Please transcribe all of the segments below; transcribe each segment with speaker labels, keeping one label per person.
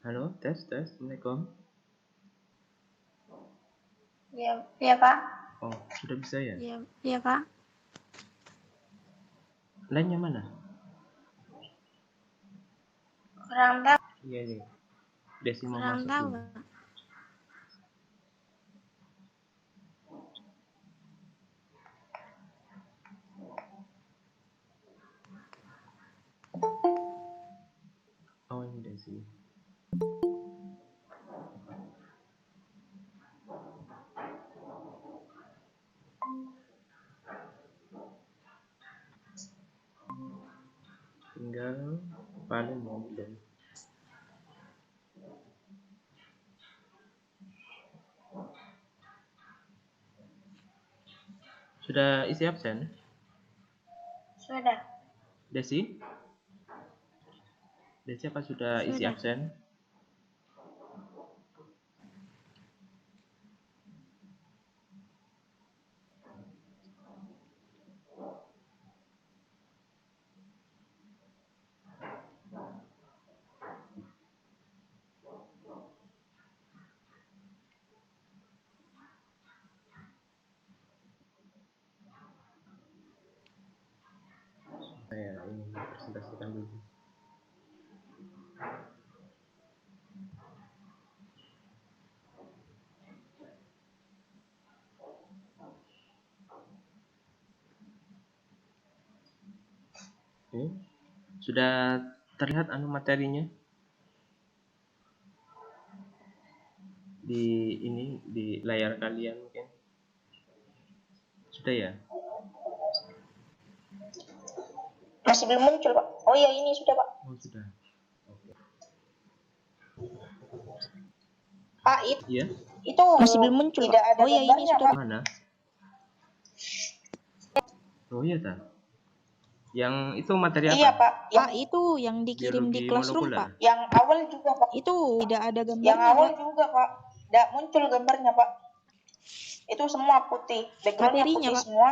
Speaker 1: Halo, tes, tes. Assalamualaikum.
Speaker 2: Iya, iya Pak.
Speaker 1: Oh, sudah bisa ya?
Speaker 2: Iya, iya Pak.
Speaker 1: Lainnya mana?
Speaker 2: Kurang tahu,
Speaker 1: Iya nih. Desi mau
Speaker 2: kurang
Speaker 1: masuk
Speaker 2: tahu
Speaker 1: dulu.
Speaker 2: Pak.
Speaker 1: Oh, ini Desi. Tinggal paling mau dan sudah isi absen?
Speaker 2: Sudah,
Speaker 1: Desi? Desi apa sudah isi
Speaker 2: sudah.
Speaker 1: absen? Saya ingin presentasikan dulu. Oke. Sudah terlihat materinya? Di layar kalian mungkin. Sudah ya?
Speaker 2: Masih belum muncul Pak. Oh iya, ini sudah Pak.
Speaker 1: Oh, sudah. Oke.
Speaker 2: Pak,
Speaker 1: Iya?
Speaker 2: itu masih belum muncul
Speaker 3: Tidak
Speaker 2: Pak.
Speaker 3: ada
Speaker 2: Oh iya, ini
Speaker 3: gambarnya,
Speaker 2: sudah
Speaker 3: Pak.
Speaker 2: Pak.
Speaker 1: Mana? Oh iya ta. Yang itu materi apa?
Speaker 3: Iya, Pak.
Speaker 2: Pak, itu yang dikirim di
Speaker 1: Biologi
Speaker 2: classroom
Speaker 1: molekuler.
Speaker 2: Pak.
Speaker 3: Yang awal juga, Pak.
Speaker 2: Itu tidak ada
Speaker 3: Yang
Speaker 2: gambarnya
Speaker 3: awal
Speaker 2: Pak.
Speaker 3: juga, Pak. Tidak muncul gambarnya, Pak. Itu semua putih. Backgroundnya
Speaker 2: Materinya,
Speaker 3: putih
Speaker 2: Pak.
Speaker 3: semua.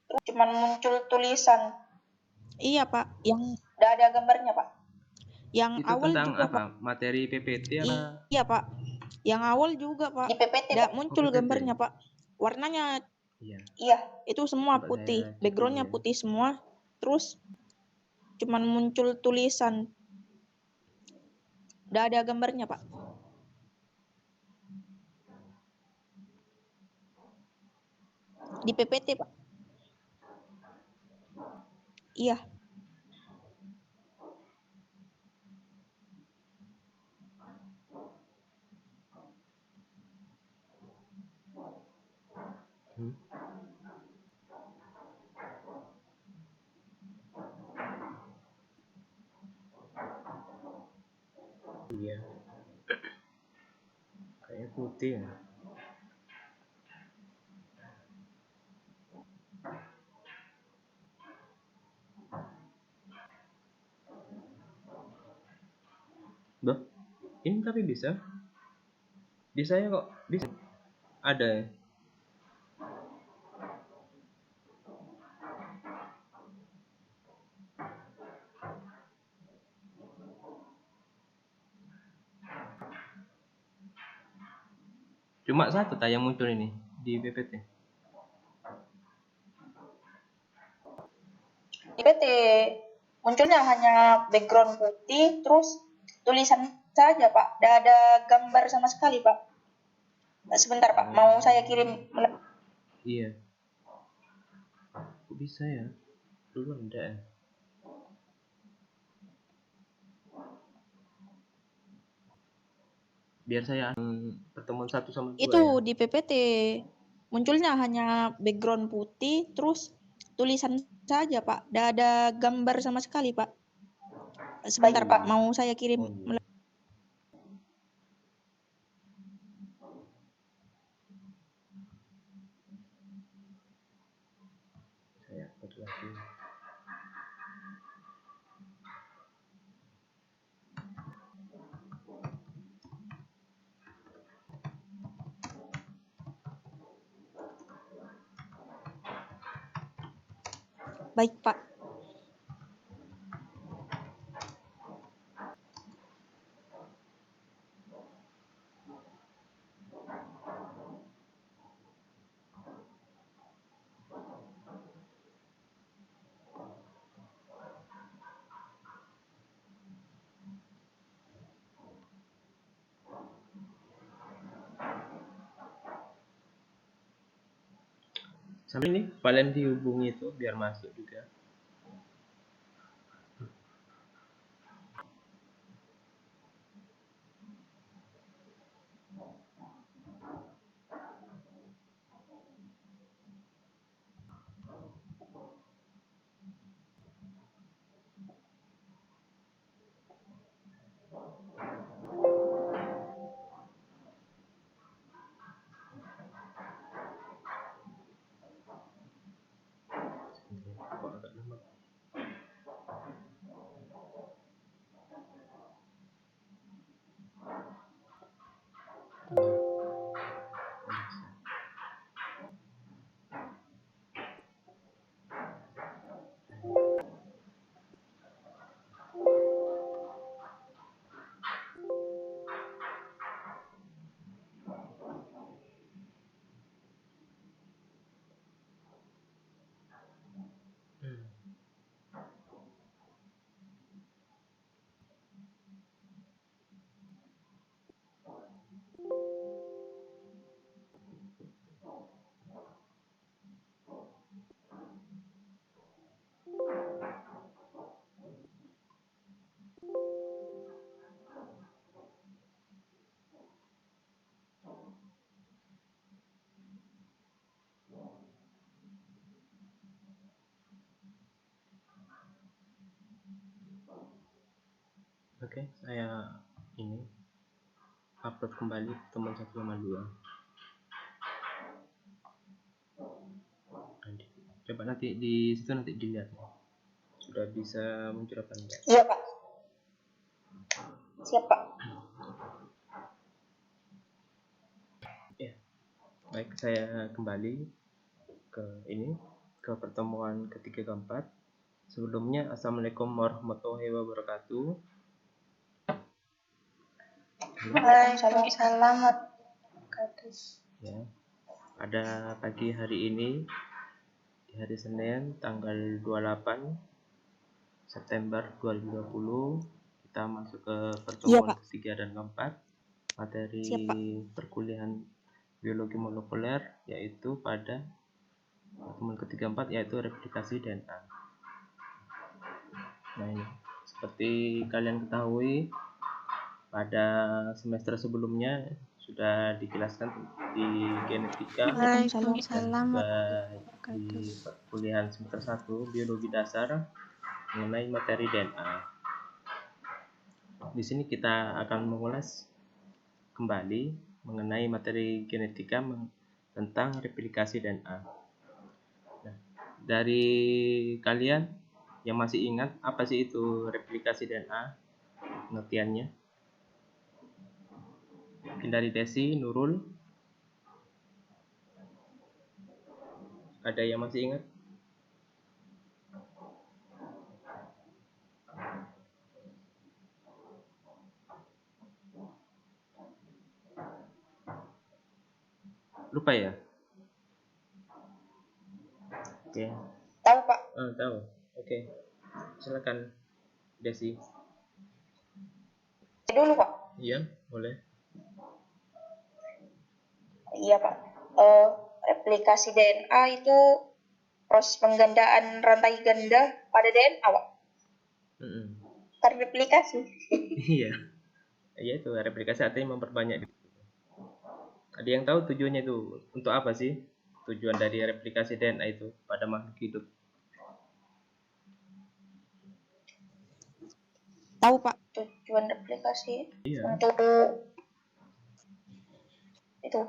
Speaker 3: Terus cuman muncul tulisan.
Speaker 2: Iya Pak. Yang
Speaker 3: Tidak ada gambarnya, Pak.
Speaker 2: yang
Speaker 1: Itu
Speaker 2: awal
Speaker 1: tentang
Speaker 2: juga
Speaker 1: apa?
Speaker 2: Pak.
Speaker 1: Materi PPT apa?
Speaker 2: Iya Pak. Yang awal juga Pak.
Speaker 3: Di PPT,
Speaker 2: Tidak
Speaker 3: Pak.
Speaker 2: muncul
Speaker 1: Oh, PPT.
Speaker 2: gambarnya Pak. Warnanya
Speaker 1: Iya.
Speaker 3: Iya.
Speaker 2: itu semua
Speaker 1: Coba
Speaker 2: putih.
Speaker 1: saya cek
Speaker 2: Backgroundnya
Speaker 1: dulu ya.
Speaker 2: putih semua. Terus cuman muncul tulisan. Tidak ada gambarnya Pak. Di PPT Pak. Iya.
Speaker 1: Hmm? Iya. Kayaknya putih ya. Loh, ini tapi bisa. Di saya kok bisa. Ada ya. Cuma satu yang muncul ini di PPT.
Speaker 3: Di PPT munculnya hanya background putih, terus tulisan saja, Pak. Tidak ada gambar sama sekali, Pak. Sebentar, Pak. Mau saya kirim.
Speaker 1: Iya. Kok bisa ya? Dulu ada ya. Biar saya pertemuan 1 sama 2
Speaker 2: Itu
Speaker 1: ya.
Speaker 2: di PPT. Munculnya hanya background putih, terus tulisan saja Pak. Tidak ada gambar sama sekali Pak. Sebentar Pak, mau saya kirim.
Speaker 1: Oh, iya. Saya upload lagi.
Speaker 2: Baik Pak.
Speaker 1: Sampai ini kalian dihubungi itu biar masuk juga. Kok agak lemot. Oke, saya ini upload kembali pertemuan 1 sama 2. Coba nanti di situ nanti dilihat sudah bisa muncul apa enggak.
Speaker 3: Iya Pak. Siap Pak.
Speaker 1: Ya, baik, saya kembali ke ini, ke pertemuan ketiga keempat. Sebelumnya, Assalamualaikum warahmatullahi wabarakatuh.
Speaker 3: Waalaikumsalam.
Speaker 1: Ya, pada pagi hari ini, di hari Senin, tanggal 28 September 2020, kita masuk ke pertemuan
Speaker 2: Pak.
Speaker 1: ketiga dan keempat materi
Speaker 2: Siap, Pak.
Speaker 1: perkuliahan biologi molekuler, yaitu pada pertemuan ketiga keempat yaitu replikasi DNA. Nah, ini seperti kalian ketahui, pada semester sebelumnya sudah dijelaskan di genetika dan juga di perkuliahan semester 1 biologi dasar mengenai materi DNA. Di sini kita akan mengulas kembali mengenai materi genetika tentang replikasi DNA. Nah, dari kalian yang masih ingat apa sih itu replikasi DNA? Pengertiannya? Mungkin dari Desi, Nurul. Ada yang masih ingat? Lupa ya? Oke.
Speaker 3: Tahu Pak.
Speaker 1: Tahu. Oke. Silakan Desi.
Speaker 3: Dulu Pak.
Speaker 1: Iya, boleh.
Speaker 3: Iya Pak. Replikasi DNA itu proses penggandaan rantai ganda pada DNA Pak. Kan replikasi.
Speaker 1: Iya. Iya, itu replikasi artinya memperbanyak. Ada yang tahu tujuannya itu untuk apa sih? Tujuan dari replikasi DNA itu pada makhluk hidup?
Speaker 2: Tahu Pak.
Speaker 3: Tujuan replikasi
Speaker 1: Iya.
Speaker 3: untuk itu.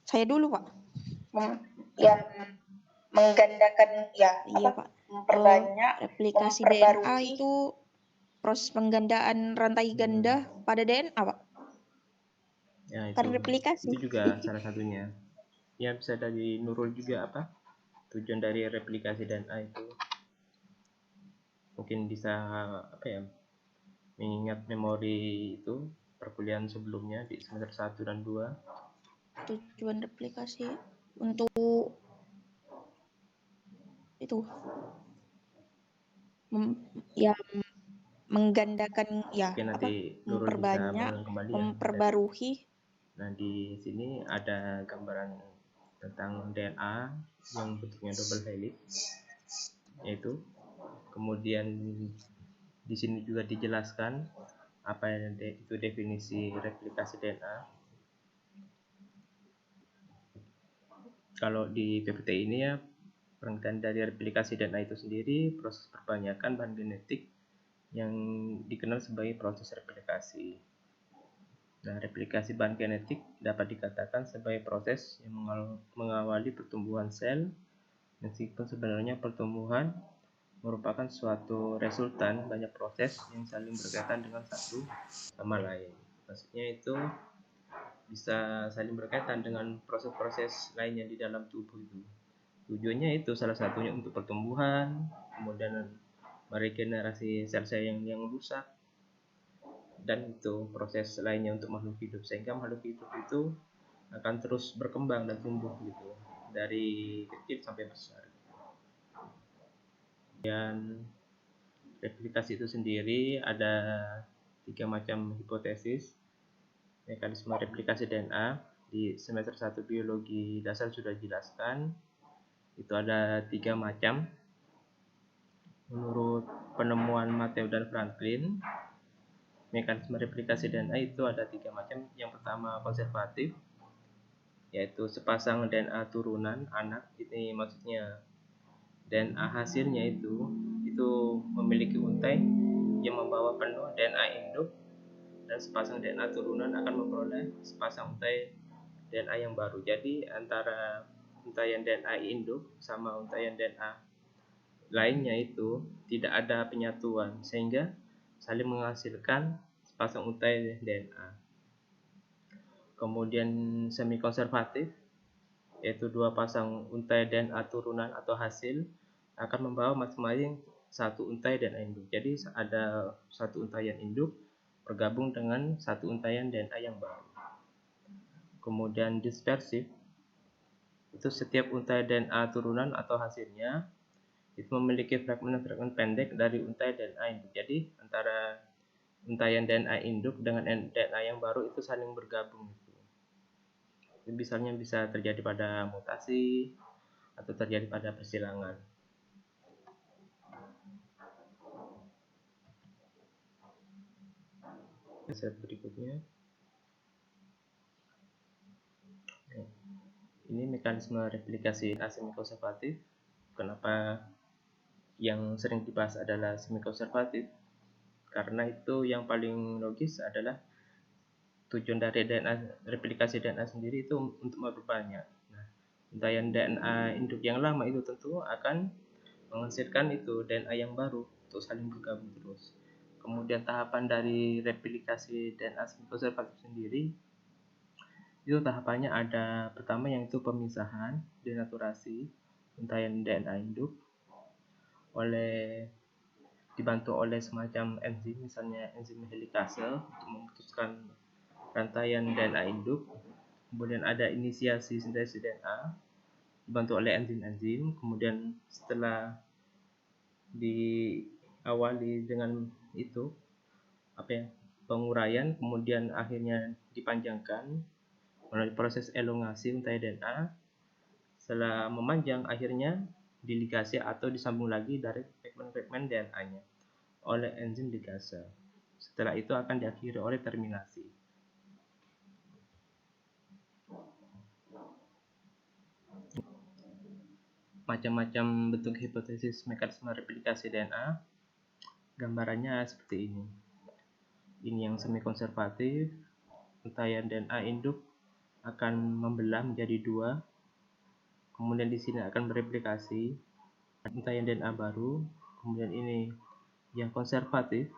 Speaker 2: Saya dulu Pak.
Speaker 3: Yang menggandakan ya.
Speaker 2: Iya Pak.
Speaker 3: Memperbanyak.
Speaker 2: Replikasi DNA itu proses penggandaan rantai ganda pada DNA Pak.
Speaker 1: Ya,
Speaker 2: Kan replikasi.
Speaker 1: itu juga salah satunya. Ya, bisa dari Nurul juga apa tujuan dari replikasi DNA itu? Mungkin bisa apa ya, mengingat memori itu perkuliahan sebelumnya di semester 1 dan 2.
Speaker 2: Tujuan replikasi untuk itu menggandakan ya.
Speaker 1: Oke, nanti Nurul
Speaker 2: memperbanyak,
Speaker 1: bisa kembali ya.
Speaker 2: memperbarui.
Speaker 1: Nah, di sini ada gambaran tentang DNA yang bentuknya double helix, yaitu kemudian di sini juga dijelaskan apa yang itu definisi replikasi DNA. Kalau di PPT ini ya, pengertian dari replikasi DNA itu sendiri proses perbanyakan bahan genetik yang dikenal sebagai proses replikasi. Nah, replikasi bahan genetik dapat dikatakan sebagai proses yang mengawali pertumbuhan sel, meskipun sebenarnya pertumbuhan merupakan suatu resultan banyak proses yang saling berkaitan dengan satu sama lain. Maksudnya itu bisa saling berkaitan dengan proses-proses lainnya di dalam tubuh itu. Tujuannya itu salah satunya untuk pertumbuhan, kemudian meregenerasi sel-sel yang rusak, dan itu proses lainnya untuk makhluk hidup, sehingga makhluk hidup itu akan terus berkembang dan tumbuh gitu dari kecil sampai besar. Dan replikasi itu sendiri ada 3 macam hipotesis mekanisme replikasi DNA. Di semester 1 biologi dasar sudah dijelaskan itu ada 3 macam menurut penemuan Matthew dan Franklin. Mekanisme replikasi DNA itu ada 3 macam. Yang pertama konservatif, yaitu sepasang DNA turunan anak. Ini maksudnya DNA hasilnya itu memiliki untai yang membawa penuh DNA induk, dan sepasang DNA turunan akan memperoleh sepasang untai DNA yang baru. Jadi antara untaian DNA induk sama untaian DNA lainnya itu tidak ada penyatuan, sehingga saling menghasilkan sepasang untai DNA. Kemudian semi konservatif, yaitu 2 pasang untai DNA turunan atau hasil akan membawa masing-masing 1 untai DNA induk. Jadi ada 1 untaian induk bergabung dengan 1 untaian DNA yang baru. Kemudian dispersif, itu setiap untai DNA turunan atau hasilnya itu memiliki fragmen-fragmen pendek dari untai DNA induk. Jadi antara untaian DNA induk dengan DNA yang baru itu saling bergabung. Misalnya bisa terjadi pada mutasi atau terjadi pada persilangan. Slide berikutnya. Ini mekanisme replikasi semi konservatif. Kenapa yang sering dibahas adalah semi konservatif? Karena itu yang paling logis adalah tujuan dari DNA replikasi DNA sendiri itu untuk memperbanyak. Nah, untaian DNA induk yang lama itu tentu akan menghasilkan itu DNA yang baru untuk saling bergabung terus. Kemudian tahapan dari replikasi DNA semi konservatif sendiri itu tahapannya ada pertama yaitu pemisahan, denaturasi untaian DNA induk dibantu oleh semacam enzim, misalnya enzim helikase untuk memutuskan rantaian DNA induk. Kemudian ada inisiasi sintesis DNA dibantu oleh enzim-enzim. Kemudian setelah diawali dengan itu penguraian, kemudian akhirnya dipanjangkan melalui proses elongasi untai DNA. Setelah memanjang, akhirnya diligasi atau disambung lagi dari fragmen-fragmen DNA-nya oleh enzim ligase. Setelah itu akan diakhiri oleh terminasi. Macam-macam bentuk hipotesis mekanisme replikasi DNA. Gambarannya seperti ini. Ini yang semi konservatif. Untaian DNA induk akan membelah menjadi 2. Kemudian di sini akan bereplikasi untaian DNA baru. Kemudian ini yang konservatif,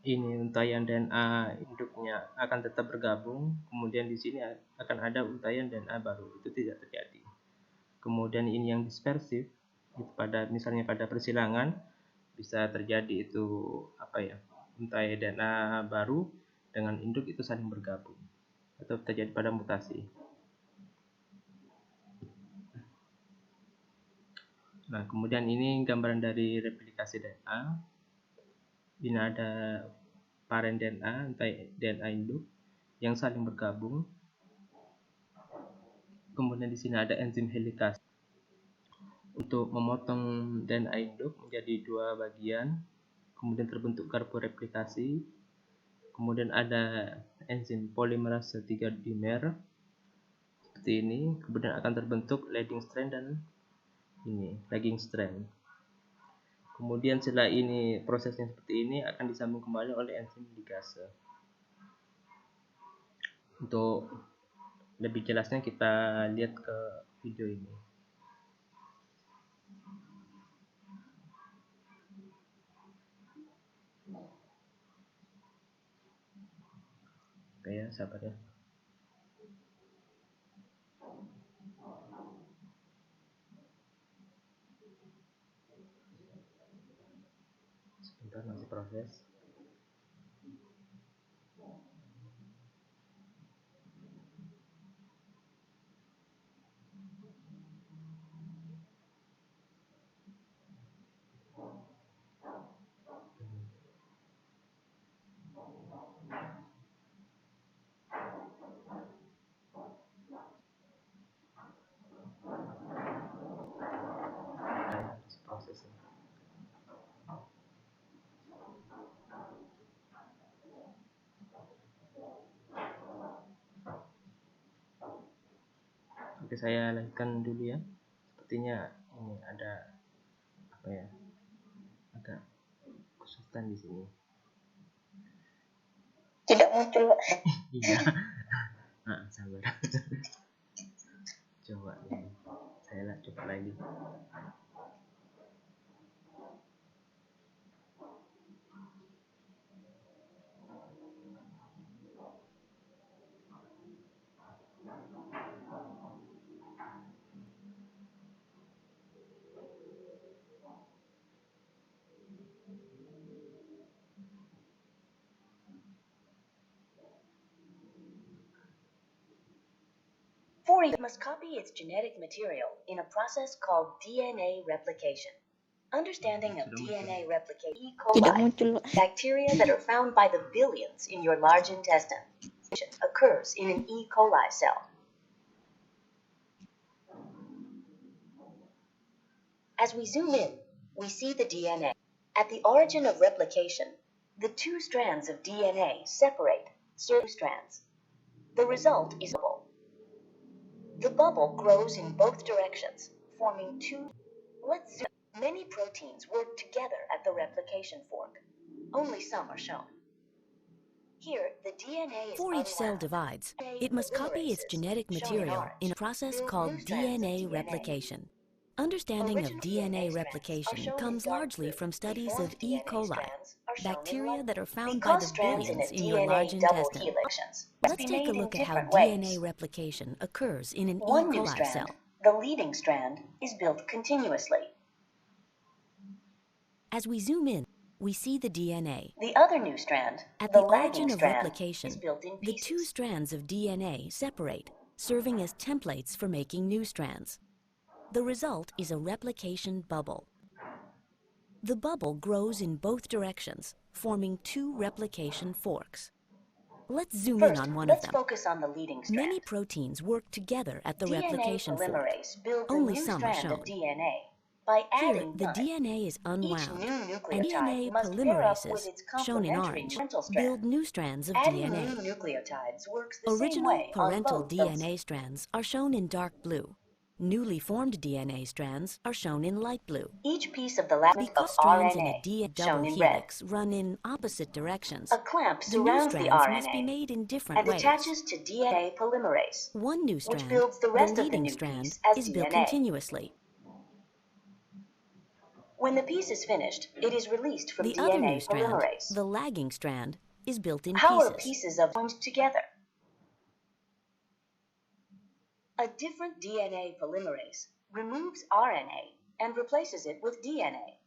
Speaker 1: ini untaian DNA induknya akan tetap bergabung. Kemudian di sini akan ada untaian DNA baru, itu tidak terjadi. Kemudian ini yang dispersif, itu misalnya pada persilangan bisa terjadi itu untai DNA baru dengan induk itu saling bergabung atau terjadi pada mutasi. Nah, kemudian ini gambaran dari replikasi DNA. Ini ada parent DNA, DNA induk yang saling bergabung. Kemudian di sini ada enzim helikase untuk memotong DNA induk menjadi dua bagian, kemudian terbentuk garboreplikasi. Kemudian ada enzim polimerase 3 dimer seperti ini, kemudian akan terbentuk leading strand dan ini lagging strand. Kemudian setelah ini prosesnya seperti ini akan disambung kembali oleh enzim ligase. Untuk lebih jelasnya kita lihat ke video ini. Oke ya, sabar ya. Sebentar, masih proses. Oke, saya lanjutkan dulu ya. Sepertinya ini ada apa ya? Agak kesulitan di sini.
Speaker 3: Tidak muncul.
Speaker 1: Iya. Nah, sabar. Coba ini. Saya coba lagi.
Speaker 4: It must copy its genetic material in a process called DNA replication. Understanding of DNA replication, E.
Speaker 2: Tidak
Speaker 4: coli,
Speaker 2: muncul.
Speaker 4: bacteria that are found by the billions in your large intestine, occurs in an E. coli cell. As we zoom in, we see the DNA. At the origin of replication, the two strands of DNA separate certain strands. The result is a bubble. The bubble grows in both directions, forming two. Let's zoom. Many proteins work together at the replication fork. Only some are shown. Here, the DNA is
Speaker 5: Before each cell
Speaker 4: unwound.
Speaker 5: divides, it must copy its genetic material in a process called DNA replication. Understanding of DNA replication comes largely from studies of E. coli, bacteria that are found by the billions in your large intestine. Let's take a look at how DNA replication occurs in an E.
Speaker 4: One new
Speaker 5: coli
Speaker 4: strand,
Speaker 5: cell.
Speaker 4: the leading strand, is built continuously.
Speaker 5: As we zoom in, we see the DNA.
Speaker 4: The other new strand,
Speaker 5: At
Speaker 4: the
Speaker 5: the
Speaker 4: lagging
Speaker 5: origin of
Speaker 4: strand,
Speaker 5: replication,
Speaker 4: is built in
Speaker 5: the
Speaker 4: pieces.
Speaker 5: two strands of DNA separate, serving as templates for making new strands. The result is a replication bubble. The bubble grows in both directions, forming two replication forks. Let's zoom in
Speaker 4: First,
Speaker 5: on one of
Speaker 4: let's
Speaker 5: them.
Speaker 4: focus on the leading strand.
Speaker 5: Many proteins work together at the
Speaker 4: DNA
Speaker 5: replication fork.
Speaker 4: polymerase builds
Speaker 5: Only
Speaker 4: a new
Speaker 5: some are
Speaker 4: strand of
Speaker 5: shown.
Speaker 4: DNA by
Speaker 5: Here,
Speaker 4: adding
Speaker 5: the
Speaker 4: guanine.
Speaker 5: DNA is
Speaker 4: Each
Speaker 5: unwound,
Speaker 4: new
Speaker 5: and
Speaker 4: nucleotide
Speaker 5: DNA
Speaker 4: must pair up with
Speaker 5: polymerases,
Speaker 4: its
Speaker 5: shown in
Speaker 4: complementary
Speaker 5: orange,
Speaker 4: parental strand.
Speaker 5: build new strands of
Speaker 4: Adding
Speaker 5: DNA.
Speaker 4: new nucleotides works the same
Speaker 5: Original
Speaker 4: way on
Speaker 5: parental
Speaker 4: both those.
Speaker 5: DNA strands are shown in dark blue. Newly formed DNA strands are shown in light blue.
Speaker 4: Each piece of the labyrinth of
Speaker 5: Because strands in a
Speaker 4: RNA,
Speaker 5: D
Speaker 4: shown
Speaker 5: double
Speaker 4: in red.
Speaker 5: helix run in opposite directions,
Speaker 4: A clamp
Speaker 5: the new
Speaker 4: surrounds the
Speaker 5: strands must be
Speaker 4: RNA
Speaker 5: made in different
Speaker 4: and
Speaker 5: ways.
Speaker 4: attaches to DNA polymerase.
Speaker 5: One new
Speaker 4: which
Speaker 5: strand,
Speaker 4: builds the
Speaker 5: the
Speaker 4: rest of the
Speaker 5: leading
Speaker 4: new
Speaker 5: strand,
Speaker 4: piece as
Speaker 5: is built
Speaker 4: DNA.
Speaker 5: continuously.
Speaker 4: When the piece is finished, it is released from
Speaker 5: The other new
Speaker 4: DNA
Speaker 5: strand,
Speaker 4: polymerase.
Speaker 5: the lagging strand, is built in
Speaker 4: How are
Speaker 5: pieces.
Speaker 4: pieces of joined together? A different DNA polymerase removes RNA and replaces it with DNA.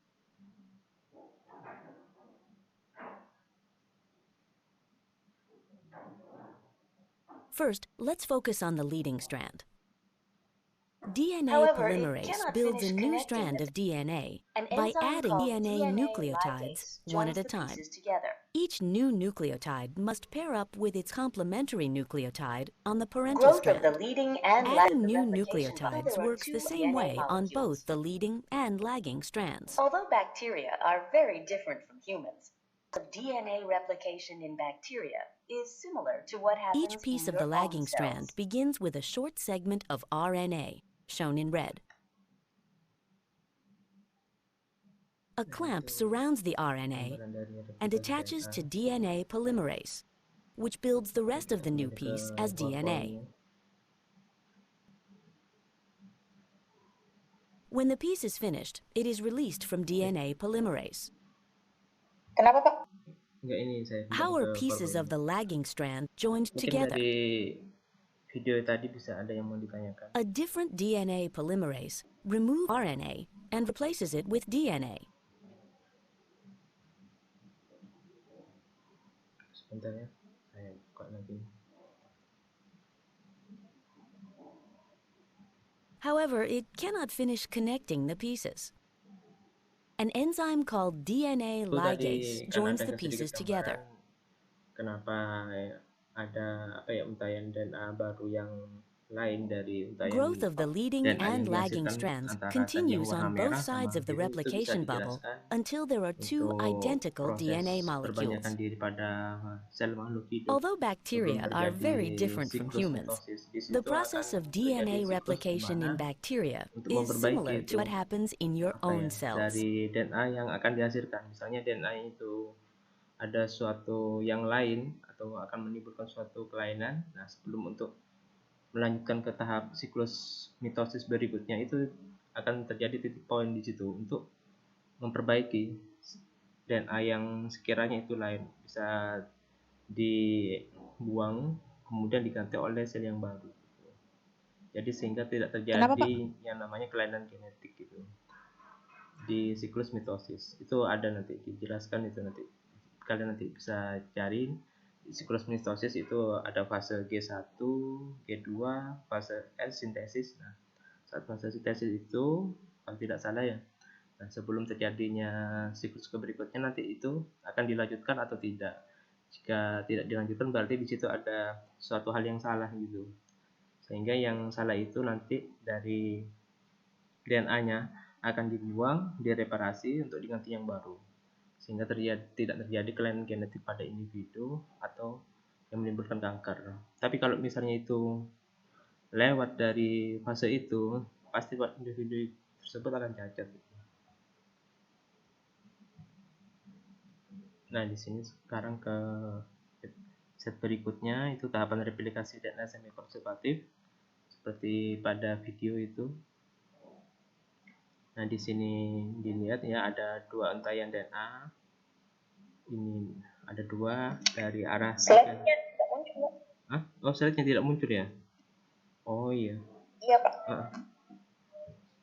Speaker 5: First, let's focus on the leading strand. DNA
Speaker 4: However, it
Speaker 5: polymerase
Speaker 4: cannot
Speaker 5: builds a
Speaker 4: finish
Speaker 5: new
Speaker 4: connecting
Speaker 5: strand
Speaker 4: the
Speaker 5: of DNA
Speaker 4: An
Speaker 5: by
Speaker 4: enzyme
Speaker 5: adding
Speaker 4: called
Speaker 5: DNA
Speaker 4: DNA
Speaker 5: nucleotides
Speaker 4: ligase
Speaker 5: one
Speaker 4: joins
Speaker 5: at a
Speaker 4: the
Speaker 5: time.
Speaker 4: pieces together.
Speaker 5: Each new nucleotide must pair up with its complementary nucleotide on the parental
Speaker 4: Growth of the
Speaker 5: strand.
Speaker 4: leading and
Speaker 5: Adding
Speaker 4: lagging
Speaker 5: new
Speaker 4: replication bubble.
Speaker 5: nucleotides
Speaker 4: There are
Speaker 5: works the
Speaker 4: two
Speaker 5: same
Speaker 4: DNA
Speaker 5: way on
Speaker 4: molecules.
Speaker 5: both the leading and lagging strands.
Speaker 4: Although bacteria are very different from humans, the DNA replication in bacteria is similar to what happens
Speaker 5: Each piece
Speaker 4: in
Speaker 5: of the
Speaker 4: your
Speaker 5: lagging
Speaker 4: own
Speaker 5: strand
Speaker 4: cells.
Speaker 5: begins with a short segment of RNA, shown in red. A clamp surrounds the RNA
Speaker 1: Gambaran dari
Speaker 5: and
Speaker 1: replikasi
Speaker 5: attaches to
Speaker 1: DNA.
Speaker 5: DNA polymerase, which builds the rest of the new
Speaker 1: Kembali ke
Speaker 5: piece as DNA.
Speaker 1: PowerPoint-nya.
Speaker 5: When the piece is finished, it is released from DNA polymerase.
Speaker 3: Kenapa, Pak?
Speaker 1: Enggak, ini saya
Speaker 5: How
Speaker 1: kembali
Speaker 5: are
Speaker 1: ke
Speaker 5: pieces of
Speaker 1: PowerPoint-nya.
Speaker 5: the lagging strand joined
Speaker 1: Mungkin
Speaker 5: together?
Speaker 1: dari video tadi bisa ada yang mau ditanyakan.
Speaker 5: A different DNA polymerase removes RNA and replaces it with DNA.
Speaker 1: Sebentar ya, saya buka lagi.
Speaker 5: However, it cannot finish connecting the pieces. An enzyme called DNA
Speaker 1: Itu tadi
Speaker 5: ligase
Speaker 1: kan
Speaker 5: joins
Speaker 1: ada
Speaker 5: the pieces
Speaker 1: sedikit
Speaker 5: together.
Speaker 1: gambaran kenapa ada untayan DNA baru yang lain dari untayan
Speaker 5: Growth of the leading
Speaker 1: DNA yang
Speaker 5: and lagging
Speaker 1: dihasilkan
Speaker 5: strands
Speaker 1: antara tadi yang
Speaker 5: continues
Speaker 1: warna
Speaker 5: on
Speaker 1: merah
Speaker 5: both sides
Speaker 1: sama
Speaker 5: of the
Speaker 1: biru. Itu bisa
Speaker 5: replication bubble
Speaker 1: dijelaskan
Speaker 5: until there are two
Speaker 1: untuk
Speaker 5: identical
Speaker 1: proses
Speaker 5: DNA
Speaker 1: perbanyakan
Speaker 5: molecules.
Speaker 1: diri pada sel makhluk hidup.
Speaker 5: Although bacteria
Speaker 1: Sebelum
Speaker 5: are
Speaker 1: terjadi
Speaker 5: very different from
Speaker 1: siklus
Speaker 5: humans,
Speaker 1: mitosis, di
Speaker 5: the
Speaker 1: situ
Speaker 5: process
Speaker 1: akan
Speaker 5: of
Speaker 1: terjadi
Speaker 5: DNA
Speaker 1: siklus
Speaker 5: replication
Speaker 1: di
Speaker 5: in
Speaker 1: mana
Speaker 5: bacteria
Speaker 1: untuk
Speaker 5: is
Speaker 1: memperbaiki
Speaker 5: similar to
Speaker 1: itu
Speaker 5: what happens in your own cells.
Speaker 1: dari DNA yang akan dihasilkan. Misalnya DNA itu ada suatu yang lain atau akan menimbulkan suatu kelainan. Nah, sebelum untuk melanjutkan ke tahap siklus mitosis berikutnya itu akan terjadi titik poin di situ untuk memperbaiki DNA yang sekiranya itu lain, bisa dibuang kemudian diganti oleh sel yang baru. Jadi sehingga tidak
Speaker 3: Kenapa, Pak?
Speaker 1: terjadi yang namanya kelainan genetik gitu di siklus mitosis. Itu ada nanti dijelaskan, itu nanti kalian nanti bisa cari. Di siklus mitosis itu ada fase G1, G2, fase S sintesis. Nah, saat fase sintesis itu kalau tidak salah ya, nah sebelum terjadinya siklus berikutnya nanti itu akan dilanjutkan atau tidak. Jika tidak dilanjutkan berarti di situ ada suatu hal yang salah gitu. Sehingga yang salah itu nanti dari DNA-nya akan dibuang, direparasi untuk diganti yang baru, sehingga tidak terjadi kelainan genetik pada individu atau yang menimbulkan kanker. Tapi kalau misalnya itu lewat dari fase itu, pasti individu tersebut akan cacat. Nah, di sini sekarang ke set berikutnya, itu tahapan replikasi DNA semi konservatif seperti pada video itu. Nah, di sini dilihat ya, ada dua untayan DNA. Ini ada dua dari arah
Speaker 3: Slide-nya tidak muncul, Pak.
Speaker 1: Hah? Oh, slide-nya tidak muncul ya? Oh iya.
Speaker 3: Iya, Pak.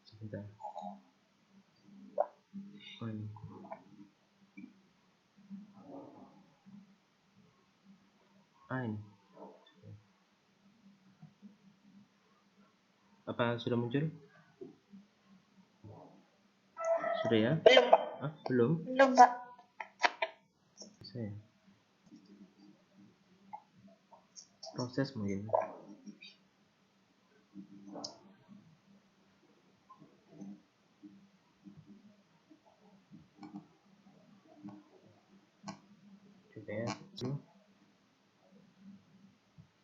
Speaker 1: Sebentar. Oh, ini. Ini. Apa sudah muncul? Sudah ya?
Speaker 3: Belum, Pak.
Speaker 1: Belum?
Speaker 3: Belum, Pak.
Speaker 1: Saya. Proses mungkin. Coba ya.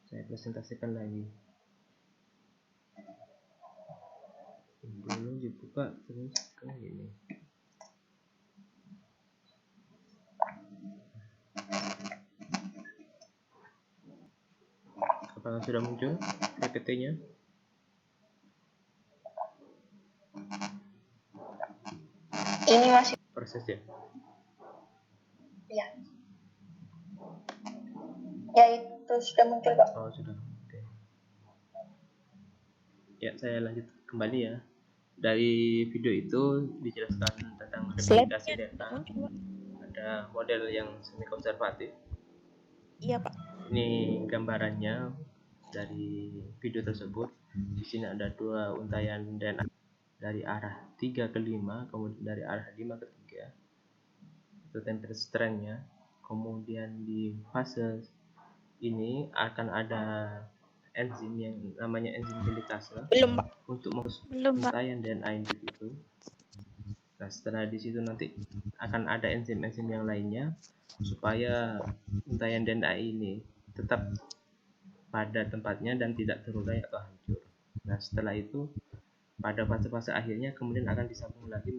Speaker 1: Saya presentasikan lagi. Dulu dibuka terus kayak gini. Apakah sudah muncul PPT-nya?
Speaker 3: Ini masih.
Speaker 1: Proses ya?
Speaker 3: Ya. Ya, itu sudah muncul, Pak.
Speaker 1: Oh, sudah. Oke. Ya, saya lanjut kembali ya. Dari video itu dijelaskan tentang replikasi DNA. Ada model yang semi konservatif.
Speaker 2: Iya, Pak.
Speaker 1: Ini gambarannya dari video tersebut. Di sini ada dua untayan DNA dari arah 3 ke 5, kemudian dari arah 5 ke 3. Itu template strand-nya, Kemudian di fase ini akan ada enzim yang namanya enzim helikase
Speaker 2: Belum, Pak.
Speaker 1: untuk
Speaker 2: Belum, Pak.
Speaker 1: untayan DNA individu. Nah, setelah di situ nanti akan ada enzim-enzim yang lainnya supaya untayan DNA ini tetap pada tempatnya dan tidak terurai atau hancur. Nah, setelah itu pada fase-fase akhirnya kemudian akan disambung lagi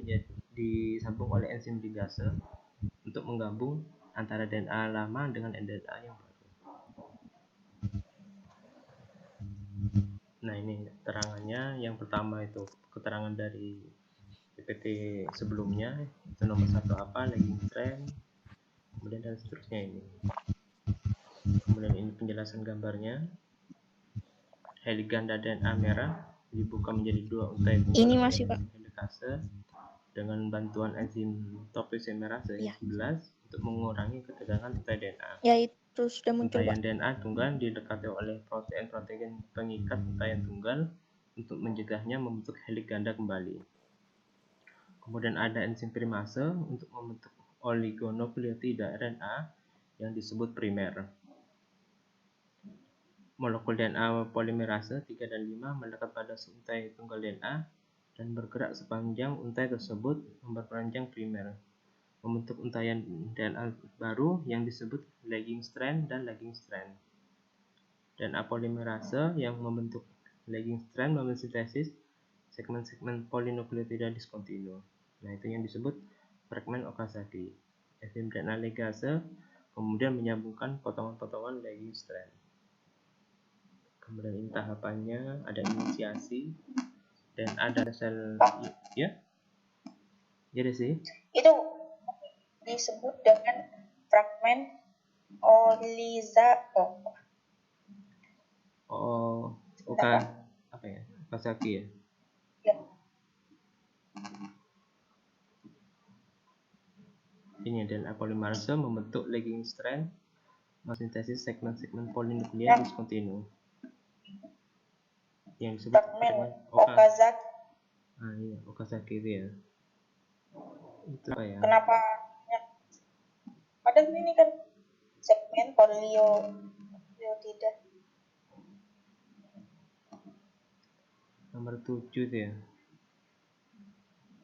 Speaker 1: disambung oleh enzim ligase untuk menggabung antara DNA lama dengan DNA yang baru. Nah, ini keterangannya. Yang pertama itu keterangan dari PPT sebelumnya, itu nomor 1 apa, lagging strand, kemudian dan seterusnya ini. Kemudian ini penjelasan gambarnya. Heliganda DNA merah dibuka menjadi 2 untai tunggal
Speaker 2: Ini masih, Pak.
Speaker 1: helikase dengan bantuan enzim topoisomerase 11 untuk mengurangi ketegangan untai DNA.
Speaker 2: Ya, itu sudah muncul,
Speaker 1: Untayan
Speaker 2: Pak.
Speaker 1: DNA tunggal didekati oleh protein-protein pengikat untayan tunggal untuk mencegahnya membentuk helix ganda kembali. Kemudian ada enzim primase untuk membentuk oligonukleotida RNA yang disebut primer. Molekul DNA polimerase 3 dan 5 melekat pada untai tunggal DNA dan bergerak sepanjang untai tersebut memperpanjang primer, membentuk untayan DNA baru yang disebut lagging strand dan lagging strand. DNA polimerase yang membentuk lagging strand mesintesis segmen-segmen polinukleotida diskontinu. Nah, itu yang disebut fragmen Okazaki. Enzim DNA ligase kemudian menyambungkan potongan-potongan lagging strand. Kemudian ini tahapannya, ada inisiasi dan ada sel ya. Jadi sih.
Speaker 3: Itu disebut dengan fragmen
Speaker 1: Apa ya? Okazaki ya.
Speaker 3: Ya.
Speaker 1: Ini DNA polimerase membentuk lagging strand mesintesis segmen-segmen polinuklear diskontinu. Yang disebut
Speaker 3: fragmen Okazaki.
Speaker 1: Ah iya, Okazaki itu ya. Itu apa ya?
Speaker 3: Kenapa? Padahal ini kan segmen polinukleotida.
Speaker 1: Nomor 7 itu ya.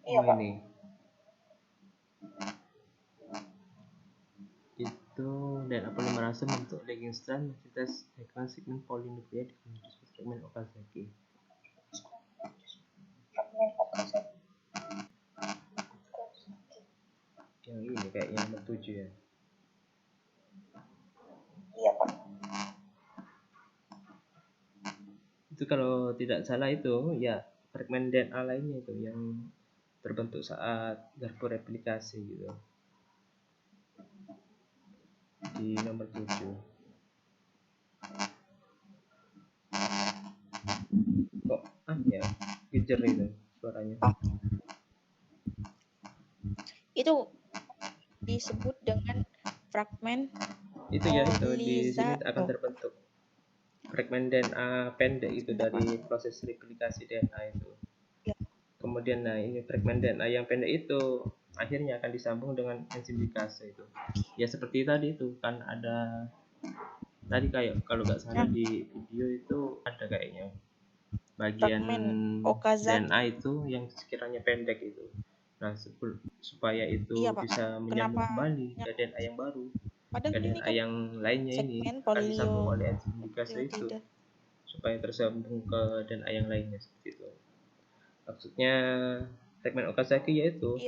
Speaker 3: Iya, Pak.
Speaker 1: Ini. Itu DNA polimerase membentuk lagging strand mesintesis segmen polinuklear disebut fragmen Okazaki.
Speaker 3: Fragmen Okazaki.
Speaker 1: Yang ini kayaknya nomor 7 ya.
Speaker 3: Iya, Pak.
Speaker 1: Itu kalau tidak salah itu ya fragmen DNA lainnya itu yang terbentuk saat garpu replikasi gitu. Di nomor 7. Kok ya gejer itu suaranya.
Speaker 2: Itu disebut dengan fragmen
Speaker 1: Itu ya, itu di sini akan terbentuk fragmen DNA pendek itu dari proses replikasi DNA itu.
Speaker 2: Ya.
Speaker 1: Kemudian nah ini fragmen DNA yang pendek itu akhirnya akan disambung dengan enzim ligase itu. Ya seperti tadi itu kan ada tadi kayak kalau nggak salah di video itu ada kayaknya bagian DNA itu yang sekiranya pendek itu. Nah supaya itu bisa menyambung kembali ke DNA yang baru. Ke DNA yang lainnya ini akan disambung oleh enzim ligase itu supaya tersambung ke DNA yang lainnya seperti itu. Maksudnya segmen Okazaki yaitu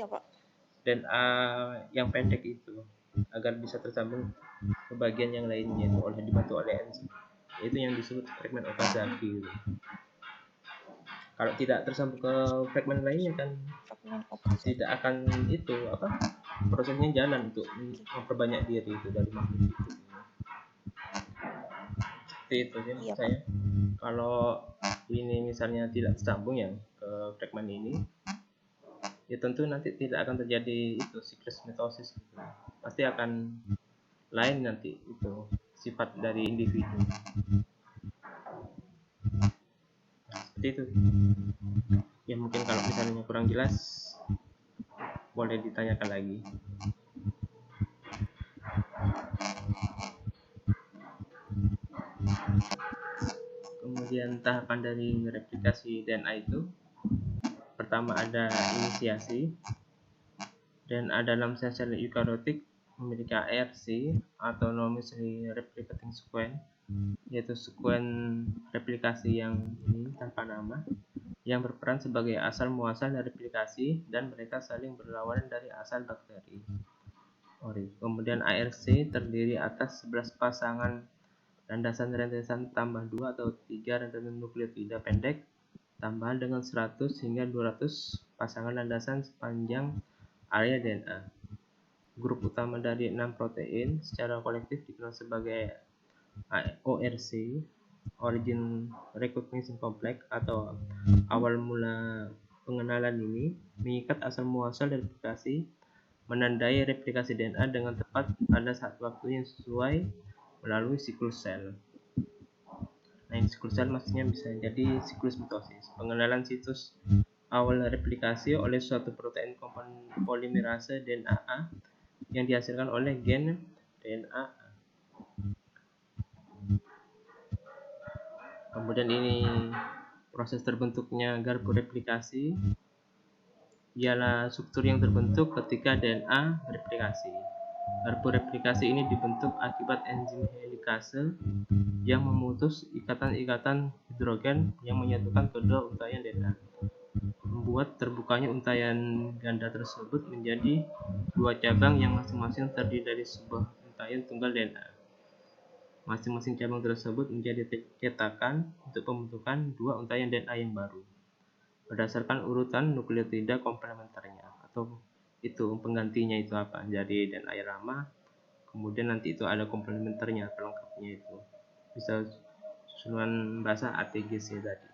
Speaker 1: DNA yang pendek itu agar bisa tersambung ke bagian yang lainnya itu dibantu oleh enzim. Itu yang disebut fragmen Okazaki gitu. Kalau tidak tersambung ke fragmen lainnya kan tidak akan itu prosesnya jalan untuk memperbanyak diri itu dari makhluk itu. Seperti itu sih saya. Kalau ini misalnya tidak tersambung ya ke fragmen ini, ya tentu nanti tidak akan terjadi itu siklus mitosis gitu. Pasti akan lain nanti itu sifat dari individu. Seperti itu. Ya mungkin kalau misalnya kurang jelas boleh ditanyakan lagi. Kemudian tahapan dari replikasi DNA itu, pertama ada inisiasi, dan dalam sel-sel eukariotik memiliki ARC, autonomously replicating sequence, yaitu sekuen replikasi yang ini tanpa nama, yang berperan sebagai asal muasal dari replikasi dan mereka saling berlawanan dari asal bakteri. Kemudian ARC terdiri atas 11 pasangan landasan rentetan tambah 2 atau 3 rentetan nukleotida pendek tambahan dengan 100 hingga 200 pasangan landasan sepanjang area DNA. Grup utama dari 6 protein secara kolektif dikenal sebagai ORC, Origin Recognition Complex, atau awal mula pengenalan ini mengikat asal muasal dari replikasi, menandai replikasi DNA dengan tepat pada saat waktu yang sesuai melalui siklus sel. Nah, ini siklus sel maksudnya bisa jadi siklus mitosis. Pengenalan situs awal replikasi oleh suatu protein komponen polimerase DNA yang dihasilkan oleh gen DNA. Kemudian ini proses terbentuknya garpu replikasi ialah struktur yang terbentuk ketika DNA replikasi. Garpu replikasi ini dibentuk akibat enzim helikase yang memutus ikatan-ikatan hidrogen yang menyatukan kedua untaian DNA, membuat terbukanya untaian ganda tersebut menjadi dua cabang yang masing-masing terdiri dari sebuah untaian tunggal DNA. Masing-masing cabang tersebut menjadi cetakan untuk pembentukan dua untaian DNA yang baru berdasarkan urutan nukleotida komplementernya, atau itu penggantinya itu apa. Jadi DNA yang lama, kemudian nanti itu ada komplementernya, pelengkapnya itu bisa susunan bahasa ATGC tadi.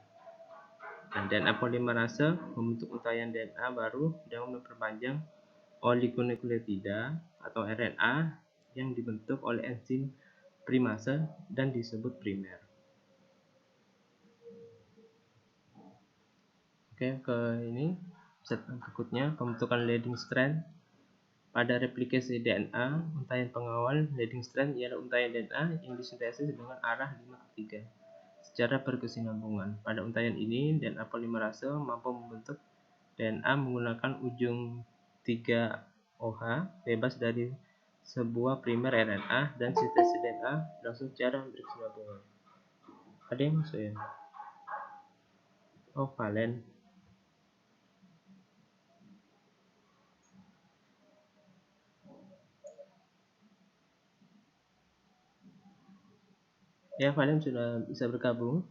Speaker 1: Nah, DNA polimerase membentuk untaian DNA baru dengan memperpanjang oligonukleotida atau RNA yang dibentuk oleh enzim primase dan disebut primer. Oke, ke ini set berikutnya, pembentukan leading strand. Pada replikasi DNA, untaian pengawal leading strand ialah untaian DNA yang disintesis dengan arah 5/3 secara berkesinambungan. Pada untaian ini, DNA polimerase mampu membentuk DNA menggunakan ujung 3-OH bebas dari sebuah primer RNA dan sintesis DNA langsung secara berkesinambungan. Ada yang maksud ya? Oh, valen. Ya, valen sudah bisa bergabung.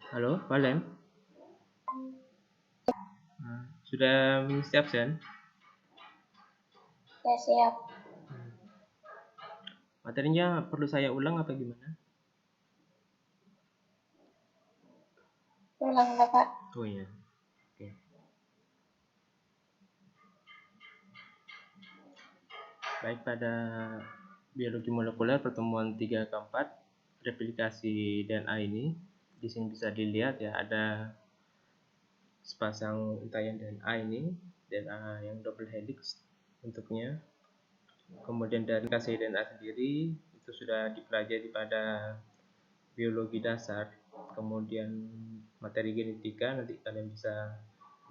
Speaker 1: Halo, valen. Sudah siap, Sen?
Speaker 3: Ya, siap.
Speaker 1: Materinya perlu saya ulang apa gimana?
Speaker 3: Ulang, Bapak.
Speaker 1: Oh iya. Oke. Baik, pada biologi molekuler pertemuan 3 ke 4 replikasi DNA ini, di sini bisa dilihat ya, ada sepasang untaian DNA ini, DNA yang double helix bentuknya. Kemudian dari replikasi DNA sendiri itu sudah dipelajari pada biologi dasar, kemudian materi genetika nanti kalian bisa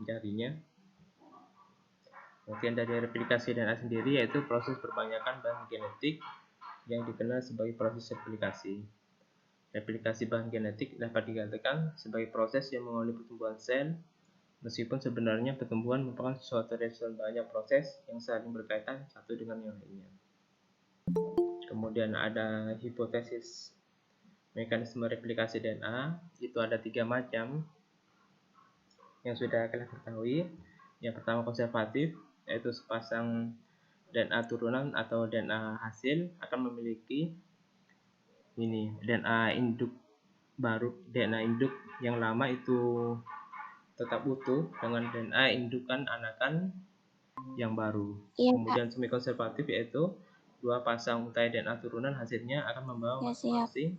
Speaker 1: mencarinya. Pengertian dari replikasi DNA sendiri yaitu proses perbanyakan bahan genetik yang dikenal sebagai proses replikasi. Replikasi bahan genetik dapat dikatakan sebagai proses yang mengawali pertumbuhan sel, meskipun sebenarnya pertumbuhan merupakan suatu resultan banyak proses yang saling berkaitan satu dengan yang lainnya. Kemudian ada hipotesis mekanisme replikasi DNA, itu ada 3 macam yang sudah kalian ketahui. Yang pertama konservatif, yaitu sepasang DNA turunan atau DNA hasil akan memiliki ini DNA induk baru. DNA induk yang lama itu tetap utuh dengan DNA indukan anakan yang baru.
Speaker 2: Iya,
Speaker 1: Kemudian semi konservatif yaitu dua pasang untai DNA turunan hasilnya akan membawa masing-masing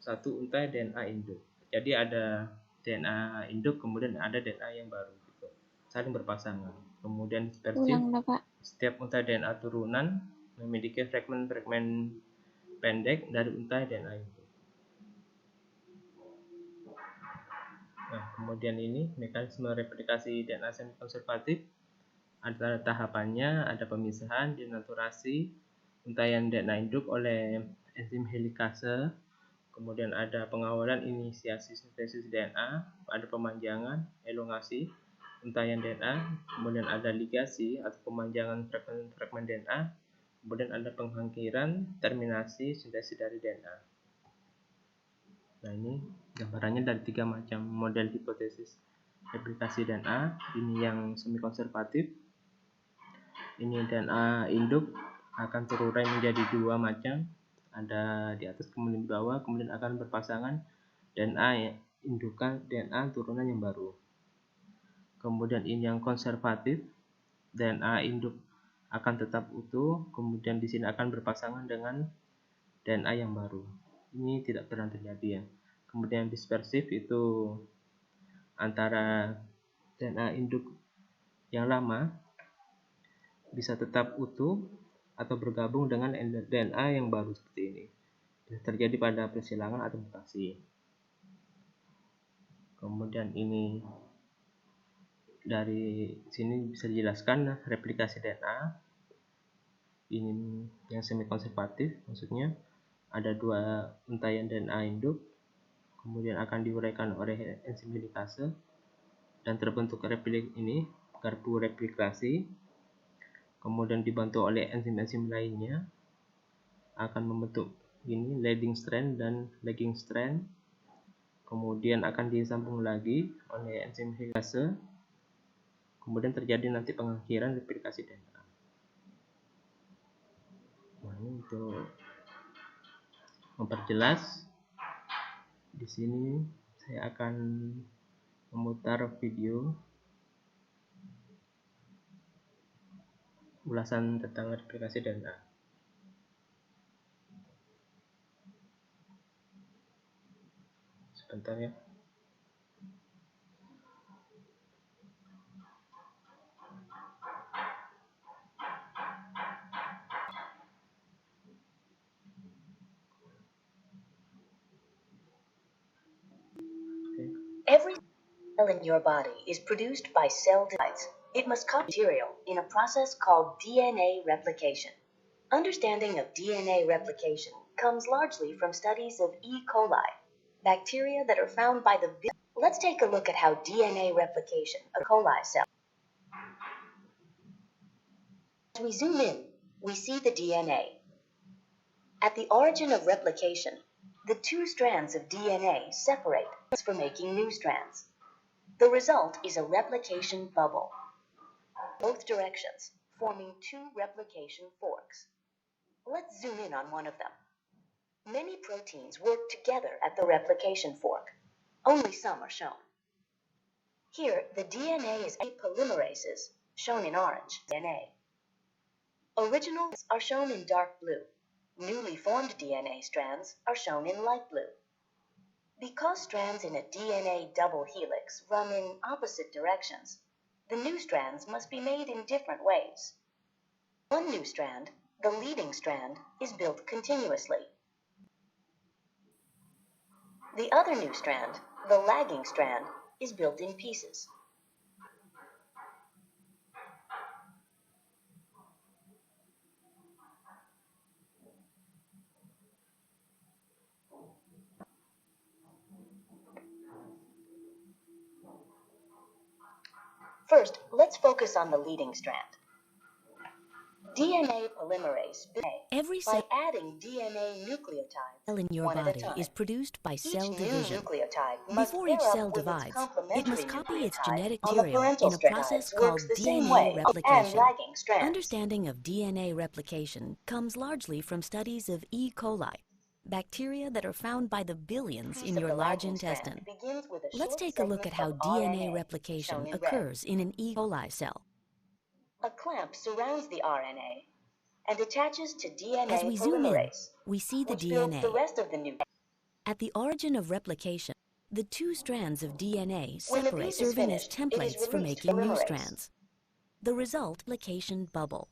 Speaker 1: satu untai DNA induk. Jadi ada DNA induk kemudian ada DNA yang baru gitu, saling berpasangan. Kemudian dispersif, setiap untai DNA turunan memiliki fragmen-fragmen pendek dari untai DNA induk. Nah, kemudian ini mekanisme replikasi DNA semi-konservatif. Ada tahapannya, ada pemisahan, denaturasi, untaian DNA induk oleh enzim helikase, kemudian ada pengawalan inisiasi sintesis DNA, ada pemanjangan, elongasi, untaian DNA, kemudian ada ligasi atau pemanjangan fragmen DNA, kemudian ada penghangkiran, terminasi, sintesis dari DNA. Nah, ini gambarannya dari 3 macam model hipotesis replikasi DNA. Ini yang semi konservatif. Ini DNA induk akan terurai menjadi 2 macam. Ada di atas kemudian di bawah, kemudian akan berpasangan DNA indukan, DNA turunan yang baru. Kemudian ini yang konservatif, DNA induk akan tetap utuh, kemudian di sini akan berpasangan dengan DNA yang baru. Ini tidak pernah terjadi ya. Kemudian dispersif itu antara DNA induk yang lama bisa tetap utuh atau bergabung dengan DNA yang baru seperti ini. Bisa terjadi pada persilangan atau mutasi. Kemudian ini dari sini bisa dijelaskan replikasi DNA. Ini yang semi konservatif, maksudnya ada 2 untaian DNA induk, kemudian akan diuraikan oleh enzim helikase dan terbentuk replik ini, garpu replikasi, kemudian dibantu oleh enzim-enzim lainnya akan membentuk ini leading strand dan lagging strand, kemudian akan disambung lagi oleh enzim helikase, kemudian terjadi nanti penghangkiran replikasi DNA. Nah, ini untuk memperjelas. Di sini saya akan memutar video ulasan tentang replikasi DNA. Sebentar ya.
Speaker 4: Every cell in your body is produced by cell divides. It must copy material in a process called DNA replication. Understanding of DNA replication comes largely from studies of E. coli, bacteria that are found by the. Let's take a look at how DNA replication of E. coli cell. As we zoom in, we see the DNA. At the origin of replication, the 2 strands of DNA separate for making new strands. The result is a replication bubble, both directions, forming 2 replication forks. Let's zoom in on one of them. Many proteins work together at the replication fork. Only some are shown. Here, the DNA is polymerases, shown in orange, DNA. Originals are shown in dark blue. Newly formed DNA strands are shown in light blue. Because strands in a DNA double helix run in opposite directions, the new strands must be made in different ways. One new strand, the leading strand, is built continuously. The other new strand, the lagging strand, is built in pieces. First, let's focus on the leading strand. DNA polymerase
Speaker 5: Every
Speaker 4: by
Speaker 5: cell
Speaker 4: adding DNA nucleotides
Speaker 5: in your
Speaker 4: one at a
Speaker 5: body
Speaker 4: time.
Speaker 5: is produced by
Speaker 4: Each
Speaker 5: cell
Speaker 4: new
Speaker 5: division.
Speaker 4: nucleotide must
Speaker 5: Before
Speaker 4: pair
Speaker 5: each
Speaker 4: up
Speaker 5: cell
Speaker 4: with its
Speaker 5: divides, it
Speaker 4: complementary
Speaker 5: must copy its
Speaker 4: nucleotide
Speaker 5: genetic
Speaker 4: on the
Speaker 5: material
Speaker 4: parental
Speaker 5: in a process
Speaker 4: strands works
Speaker 5: called
Speaker 4: the same
Speaker 5: DNA
Speaker 4: way and
Speaker 5: replication.
Speaker 4: lagging strands.
Speaker 5: Understanding of DNA replication comes largely from studies of E. coli, bacteria that are found by the billions
Speaker 4: Piece
Speaker 5: in
Speaker 4: of
Speaker 5: your
Speaker 4: the
Speaker 5: large
Speaker 4: lagging strand
Speaker 5: intestine.
Speaker 4: begins with a
Speaker 5: Let's
Speaker 4: short
Speaker 5: take a look at how
Speaker 4: segment of
Speaker 5: DNA
Speaker 4: RNA,
Speaker 5: replication
Speaker 4: shown in red.
Speaker 5: occurs in an E. coli cell.
Speaker 4: A clamp surrounds the RNA and attaches to DNA
Speaker 5: As we zoom in,
Speaker 4: polymerase,
Speaker 5: we see the
Speaker 4: which builds the
Speaker 5: DNA.
Speaker 4: rest of the new.
Speaker 5: At the origin of replication, the 2 strands of DNA
Speaker 4: When the
Speaker 5: separate,
Speaker 4: piece is
Speaker 5: serving as
Speaker 4: finished, it is
Speaker 5: templates for
Speaker 4: released
Speaker 5: making new
Speaker 4: polymerase.
Speaker 5: strands. The result, replication bubble.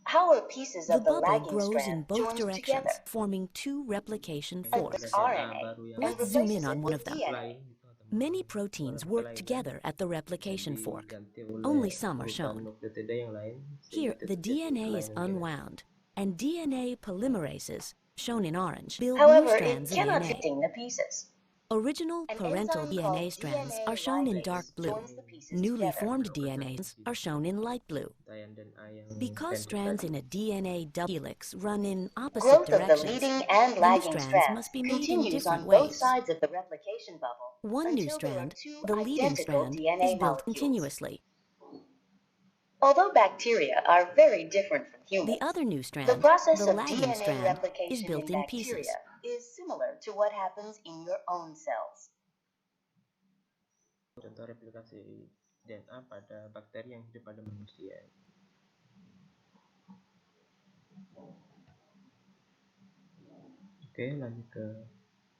Speaker 4: How are pieces
Speaker 5: The
Speaker 4: of the
Speaker 5: bubble
Speaker 4: lagging
Speaker 5: grows in
Speaker 4: strand
Speaker 5: both
Speaker 4: joined together?
Speaker 5: directions, forming two replication
Speaker 4: Like
Speaker 5: forks.
Speaker 4: this RNA,
Speaker 1: baru yang
Speaker 4: and
Speaker 5: Let's zoom in
Speaker 4: replaces
Speaker 5: on
Speaker 4: it
Speaker 5: one
Speaker 4: with
Speaker 5: of them.
Speaker 4: DNA.
Speaker 1: lain gitu, atau
Speaker 5: Many proteins work
Speaker 1: kelainan
Speaker 5: together at the replication fork.
Speaker 1: diganti oleh
Speaker 5: Only some are
Speaker 1: urutan
Speaker 5: shown.
Speaker 1: nukleotida yang lain,
Speaker 5: Here,
Speaker 1: sehingga
Speaker 5: the
Speaker 1: terjadi
Speaker 5: DNA is
Speaker 1: kelainan genetik.
Speaker 5: unwound, and DNA polymerases, shown in orange, build new
Speaker 4: However, it
Speaker 5: strands of
Speaker 4: cannot
Speaker 5: DNA.
Speaker 4: contain the pieces.
Speaker 5: Original
Speaker 4: An
Speaker 5: parental
Speaker 4: enzyme
Speaker 5: DNA
Speaker 4: called
Speaker 5: strands
Speaker 4: DNA
Speaker 5: are shown in
Speaker 4: ligase
Speaker 5: dark blue.
Speaker 4: joins the pieces
Speaker 5: Newly
Speaker 4: together.
Speaker 5: formed DNAs are shown in light blue.
Speaker 1: Untayan DNA yang
Speaker 5: Because
Speaker 1: pendek
Speaker 5: strands
Speaker 1: tadi.
Speaker 5: in a DNA double helix run in opposite
Speaker 4: Growth of the
Speaker 5: directions,
Speaker 4: leading and
Speaker 5: the new
Speaker 4: lagging
Speaker 5: strands
Speaker 4: strands
Speaker 5: must be made in
Speaker 4: continues
Speaker 5: different
Speaker 4: on both
Speaker 5: ways.
Speaker 4: sides of the replication bubble
Speaker 5: One new
Speaker 4: until there are
Speaker 5: strand,
Speaker 4: two
Speaker 5: the leading
Speaker 4: identical
Speaker 5: strand,
Speaker 4: DNA
Speaker 5: is built
Speaker 4: molecules.
Speaker 5: continuously.
Speaker 4: Although bacteria are very different from humans,
Speaker 5: The other new
Speaker 4: the
Speaker 5: strand,
Speaker 4: process
Speaker 5: the
Speaker 4: of
Speaker 5: lagging
Speaker 4: DNA
Speaker 5: strand,
Speaker 4: replication
Speaker 5: is built
Speaker 4: in
Speaker 5: in pieces.
Speaker 4: bacteria is similar to what happens in your own cells.
Speaker 1: Contoh replikasi DNA pada bakteri yang hidup pada manusia. Oke, lanjut ke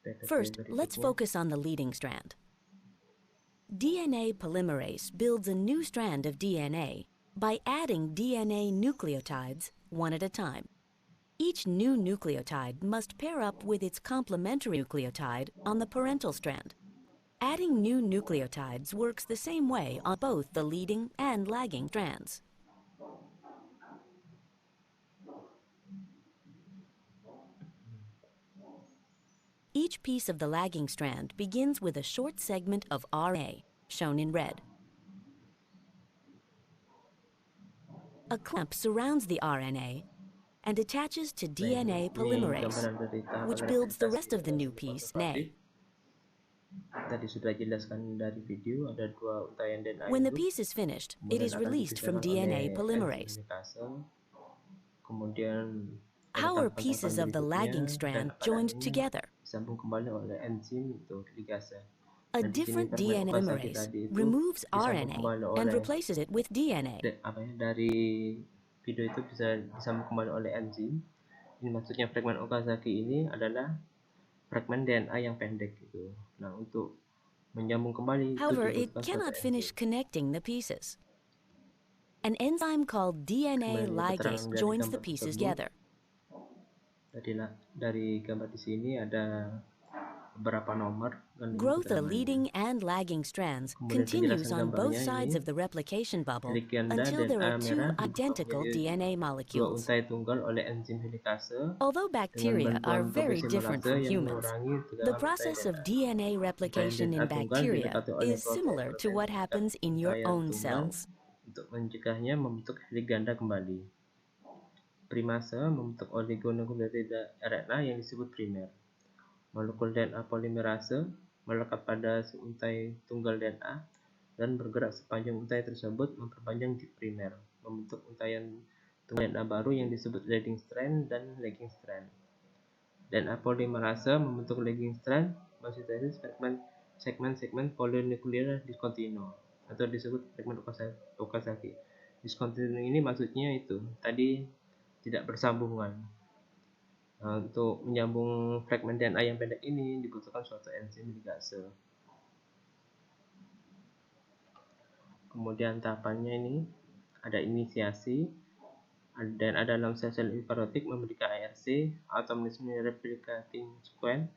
Speaker 1: PPT
Speaker 5: First, let's
Speaker 1: berikutnya.
Speaker 5: focus on the leading strand. DNA polymerase builds a new strand of DNA by adding DNA nucleotides one at a time. Each new nucleotide must pair up with its complementary nucleotide on the parental strand. Adding new nucleotides works the same way on both the leading and lagging strands. Each piece of the lagging strand begins with a short segment of RNA, shown in red. A clamp surrounds the RNA and attaches to DNA polymerase, which builds the rest of the new piece, DNA.
Speaker 1: Tadi sudah jelaskan dari video, ada dua untayan DNA
Speaker 5: When the
Speaker 1: induk,
Speaker 5: piece is finished, it
Speaker 1: kemudian
Speaker 5: is
Speaker 1: akan
Speaker 5: released from
Speaker 1: dipisahkan
Speaker 5: DNA
Speaker 1: oleh
Speaker 5: polymerase.
Speaker 1: enzim helikase. Kemudian
Speaker 5: How
Speaker 1: pada
Speaker 5: are pieces
Speaker 1: tahapan
Speaker 5: of the
Speaker 1: berikutnya,
Speaker 5: lagging strand
Speaker 1: dan pada
Speaker 5: joined
Speaker 1: ini
Speaker 5: together?
Speaker 1: disambung kembali oleh enzim itu helikase.
Speaker 5: A
Speaker 1: Nah, di sini
Speaker 5: different
Speaker 1: fragmen
Speaker 5: DNA
Speaker 1: Okazaki
Speaker 5: polymerase
Speaker 1: tadi itu
Speaker 5: removes
Speaker 1: disambung
Speaker 5: RNA
Speaker 1: kembali
Speaker 5: and
Speaker 1: oleh
Speaker 5: replaces it with DNA.
Speaker 1: dari video itu bisa disambung kembali oleh enzim. Ini maksudnya fragmen Okazaki ini adalah fragmen DNA yang pendek gitu. Nah, untuk menyambung kembali
Speaker 5: However,
Speaker 1: itu
Speaker 5: it
Speaker 1: dibutuhkan
Speaker 5: cannot
Speaker 1: suatu
Speaker 5: finish
Speaker 1: enzim.
Speaker 5: connecting the pieces. An enzyme called DNA
Speaker 1: Kemudian
Speaker 5: ligase
Speaker 1: keterangan dari
Speaker 5: joins the
Speaker 1: gambar
Speaker 5: pieces
Speaker 1: tersebut.
Speaker 5: together.
Speaker 1: Dari gambar di sini ada beberapa nomor dan ini
Speaker 5: Growth of
Speaker 1: keterangannya.
Speaker 5: leading and lagging strands
Speaker 1: Kemudian
Speaker 5: continues
Speaker 1: penjelasan
Speaker 5: on both
Speaker 1: gambarnya
Speaker 5: sides
Speaker 1: ini,
Speaker 5: of the replication bubble
Speaker 1: Helicanda
Speaker 5: until
Speaker 1: dan
Speaker 5: there are
Speaker 1: A
Speaker 5: two
Speaker 1: merah
Speaker 5: identical
Speaker 1: dibentuk
Speaker 5: DNA
Speaker 1: menjadi dua
Speaker 5: molecules.
Speaker 1: untai tunggal oleh enzim helikase
Speaker 5: Although
Speaker 1: dengan
Speaker 5: bacteria are
Speaker 1: bantuan
Speaker 5: very different
Speaker 1: topoisomerase
Speaker 5: from
Speaker 1: yang
Speaker 5: humans,
Speaker 1: mengurangi
Speaker 5: the
Speaker 1: tegangan
Speaker 5: process
Speaker 1: untai
Speaker 5: of DNA replication in
Speaker 1: DNA tunggal
Speaker 5: bacteria
Speaker 1: didekati oleh
Speaker 5: is similar to what happens in your
Speaker 1: untayan
Speaker 5: own
Speaker 1: tunggal
Speaker 5: cells.
Speaker 1: untuk mencegahnya membentuk helik ganda kembali. Primase membentuk oligonukleotida RNA yang disebut primer. Molekul DNA polimerase melekat pada untai tunggal DNA dan bergerak sepanjang untai tersebut memperpanjang di primer, membentuk untayan tunggal DNA baru yang disebut leading strand dan lagging strand. DNA polimerase membentuk lagging strand bersintesis segmen polinuklear discontinuous atau disebut fragmen Okazaki. Discontinuous ini maksudnya itu tadi tidak bersambungan. Nah, untuk menyambung fragmen DNA yang pendek ini dibutuhkan suatu enzim helikase. Kemudian tahapannya ini ada inisiasi, dan ada dalam sel eukariotik memiliki ARC, automatically replicating sequence.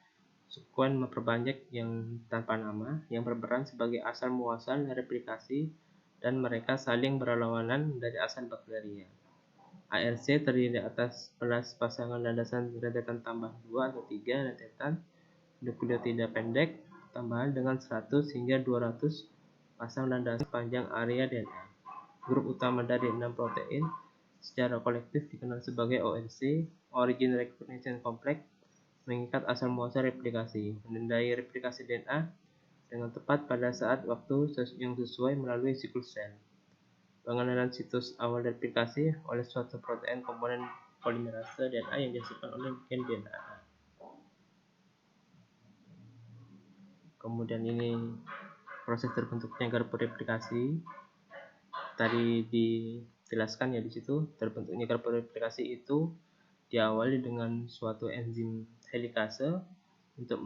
Speaker 1: Sequence memperbanyak yang tanpa nama, yang berperan sebagai asal muasal replikasi, dan mereka saling berlawanan dari asal bakteria. ARC terdiri atas pasangan landasan rentetan tambah 2 atau 3 rentetan nukleotida pendek tambahan dengan 100 hingga 200 pasang landasan panjang area DNA. Grup utama dari 6 protein secara kolektif dikenal sebagai ORC, Origin Recognition Complex, mengikat asal muasal replikasi, menandai replikasi DNA dengan tepat pada saat waktu yang sesuai melalui siklus sel. Pengenalan situs awal replikasi oleh suatu protein komponen polimerase DNA yang dihasilkan oleh gen DNA. Kemudian ini proses terbentuknya garpu replikasi. Tadi dijelaskan ya di situ, terbentuknya garpu replikasi itu diawali dengan suatu enzim helikase untuk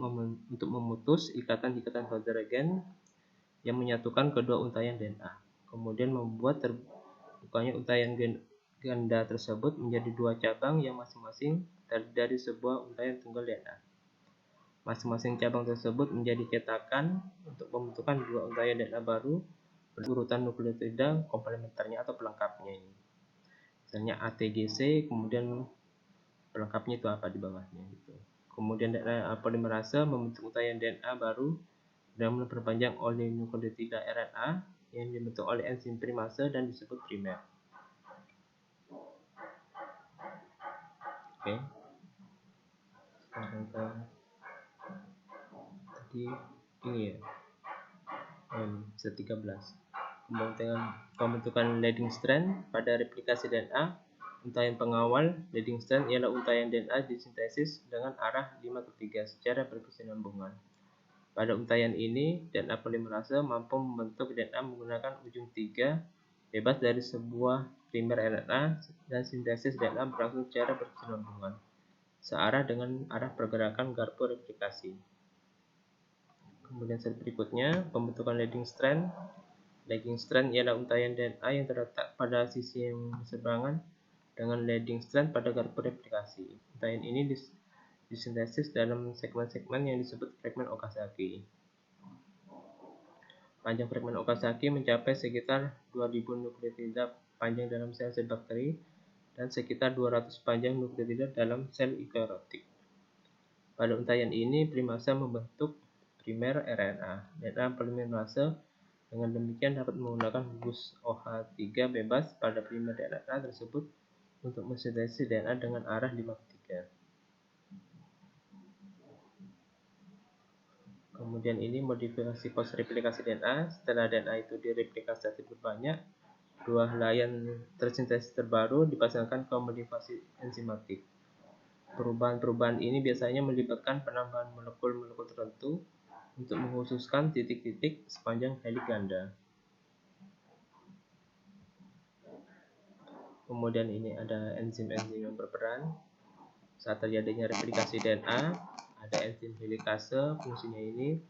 Speaker 1: memutus ikatan-ikatan heterogen yang menyatukan kedua untaian DNA. Kemudian membuat terbukanya untaian ganda tersebut menjadi dua cabang yang masing-masing terdiri dari sebuah untaian tunggal DNA. Masing-masing cabang tersebut menjadi cetakan untuk pembentukan dua untaian DNA baru berurutan nukleotida komplementernya atau pelengkapnya ini. Misalnya ATGC, kemudian pelengkapnya itu apa di bawahnya gitu. Kemudian DNA polimerase membentuk untaian DNA baru dengan memperpanjang oleh nukleotida RNA yang dibentuk oleh enzim primase dan disebut primer. Oke. Sekarang tadi ini ya. Bisa 13. Pembentukan leading strand pada replikasi DNA. Untaian pengawal leading strand ialah untaian DNA disintesis dengan arah 5/3 secara berkesinambungan. Pada untaian ini, DNA polimerase mampu membentuk DNA menggunakan ujung 3 bebas dari sebuah primer RNA dan sintesis DNA berlangsung secara berkesinambungan, searah dengan arah pergerakan garpu replikasi. Kemudian slide berikutnya, pembentukan leading strand. Leading strand ialah untaian DNA yang terletak pada sisi yang berseberangan dengan leading strand pada garpu replikasi. Untaian ini disintesis dalam segmen-segmen yang disebut fragmen Okazaki. Panjang fragmen Okazaki mencapai sekitar 2000 nukleotida panjang dalam sel-sel bakteri dan sekitar 200 panjang nukleotida dalam sel eukariotik. Pada untaian ini, primase membentuk primer RNA. DNA polimerase dengan demikian dapat menggunakan gugus OH3 bebas pada primer RNA tersebut untuk mensintesis DNA dengan arah 5/3. Kemudian ini modifikasi post replikasi DNA. Setelah DNA itu direplikasi berbanyak, dua helaian tersintesis terbaru dipasangkan ke modifikasi enzimatik. Perubahan-perubahan ini biasanya melibatkan penambahan molekul-molekul tertentu untuk mengkhususkan titik-titik sepanjang helix ganda. Kemudian ini ada enzim-enzim yang berperan saat terjadinya replikasi DNA. Ada enzim helikase, fungsinya ini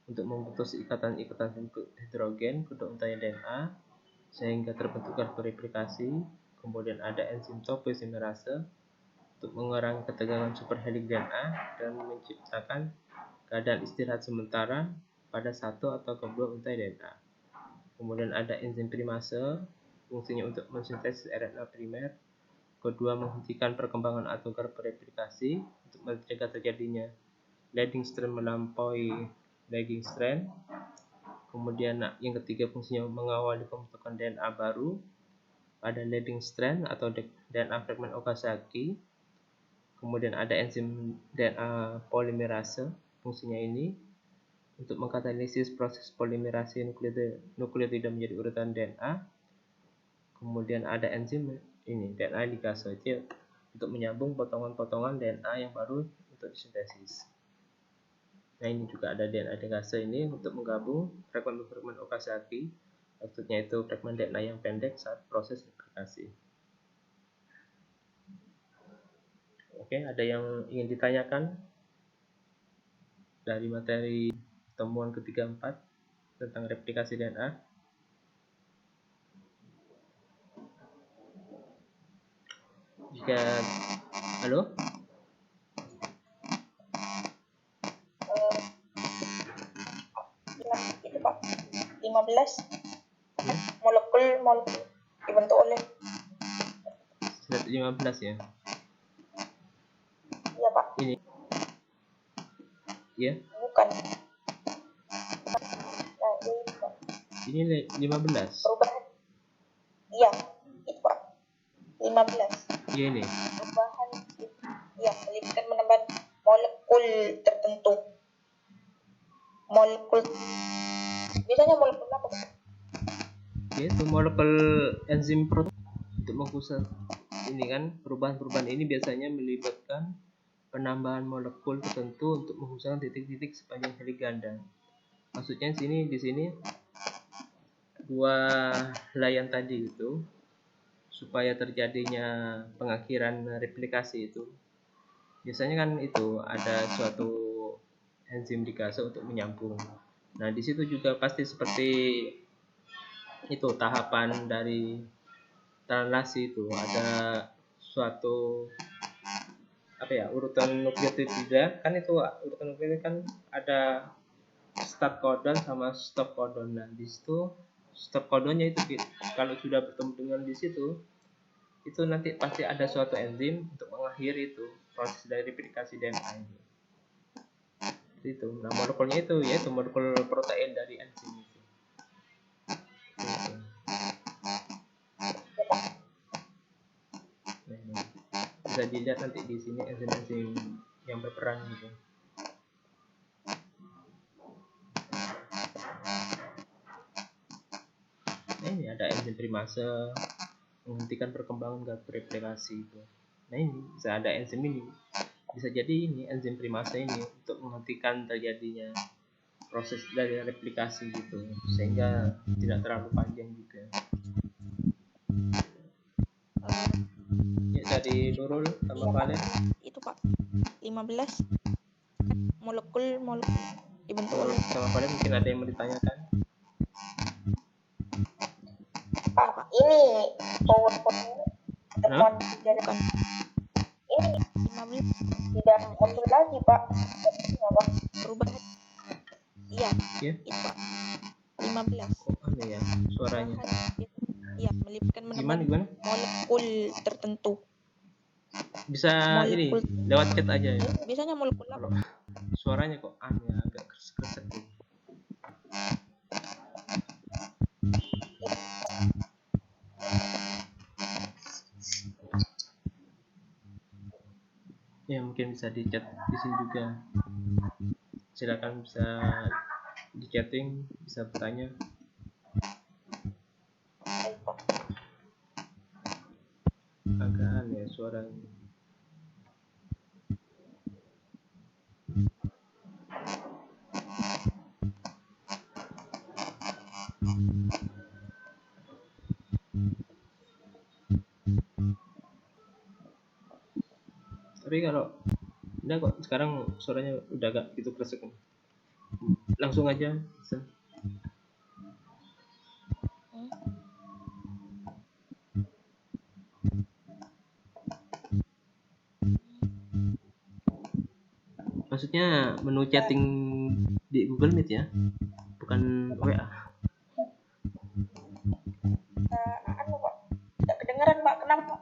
Speaker 1: untuk memutus ikatan-ikatan hidrogen pada untaian DNA sehingga terbentuk garpu replikasi. Kemudian ada enzim topoisomerase untuk mengurangi ketegangan superhelix DNA dan menciptakan keadaan istirahat sementara pada satu atau kedua untai DNA. Kemudian ada enzim primase, fungsinya untuk mensintesis RNA primer. Kedua, menghentikan perkembangan atau garpu replikasi untuk mencegah terjadinya leading strand melampaui lagging strand. Kemudian yang ketiga, fungsinya mengawali pembentukan DNA baru pada leading strand atau DNA fragmen Okazaki. Kemudian ada enzim DNA polimerase, fungsinya ini untuk mengkatalisis proses polimerasi nukleotida menjadi urutan DNA. Kemudian ada enzim ini DNA ligase untuk menyambung potongan-potongan DNA yang baru untuk disintesis. Nah, ini juga ada DNA ligase ini untuk menggabung fragmen-fragmen Okazaki. Maksudnya itu fragmen DNA yang pendek saat proses replikasi. Oke, ada yang ingin ditanyakan dari materi temuan ketiga 4 tentang replikasi DNA? Jika halo?
Speaker 3: Itu Pak, 15 molekul dibentuk oleh
Speaker 1: 15 ya?
Speaker 3: Iya Pak.
Speaker 1: Ini ya?
Speaker 3: Bukan. Nah,
Speaker 1: ini 15.
Speaker 3: Perubahan. Iya, itu Pak. 15.
Speaker 1: Iya ini.
Speaker 3: Perubahan. Iya, melibatkan menambah molekul tertentu. Molekul. Biasanya molekul apa Pak?
Speaker 1: Yaitu molekul enzim protein untuk mengkhusus ini kan, perubahan-perubahan ini biasanya melibatkan penambahan molekul tertentu untuk mengkhususkan titik-titik sepanjang helix ganda. Maksudnya di sini dua helaian tadi itu supaya terjadinya pengakhiran replikasi itu biasanya kan itu ada suatu enzim ligase untuk menyambung. Nah, di situ juga pasti seperti itu tahapan dari translasi itu ada suatu urutan nukleotida kan, itu urutan nukleotida kan ada start codon sama stop codon. Nah, di situ stop codonnya itu kalau sudah bertemu dengan di situ, itu nanti pasti ada suatu enzim untuk mengakhiri itu proses dari replikasi DNA itu. Itu. Nah, molekulnya itu yaitu molekul protein dari enzim itu. Nah, bisa dilihat nanti di sini enzim-enzim yang berperan gitu. Nah, ini ada enzim primase menghentikan perkembangan gap replikasi itu. Nah, ini bisa ada enzim ini. Bisa jadi ini enzim primase ini untuk menghentikan terjadinya proses dari replikasi gitu, sehingga tidak terlalu panjang juga. Ya, dari Nurul sama Valen.
Speaker 2: Itu Pak, 15 molekul dibentuk oleh
Speaker 1: Sama Valen mungkin ada yang mau ditanyakan.
Speaker 3: Pak, ini PowerPoint temuan dari
Speaker 2: bukan
Speaker 3: ini
Speaker 2: 15
Speaker 3: tidak mundur lagi Pak. Ya, Pak.
Speaker 2: berubah. Iya,
Speaker 1: Ya.
Speaker 2: itu Pak. 15.
Speaker 1: Kok aneh ya suaranya?
Speaker 2: Iya, melibatkan
Speaker 1: Gimana?
Speaker 2: molekul tertentu.
Speaker 1: Bisa ini lewat chat aja ya.
Speaker 2: Biasanya molekul apa?
Speaker 1: Kalau suaranya kok aneh, agak kresek gitu. Ya, mungkin bisa di chat di sini juga. Silakan bisa di chatting, bisa bertanya. Agak aneh suaranya. Tapi kalau udah kok sekarang suaranya udah agak gitu kresek. Langsung aja bisa. Maksudnya menu chatting di Google Meet ya, bukan WA.
Speaker 3: Pak, tidak kedengeran Pak, kenapa?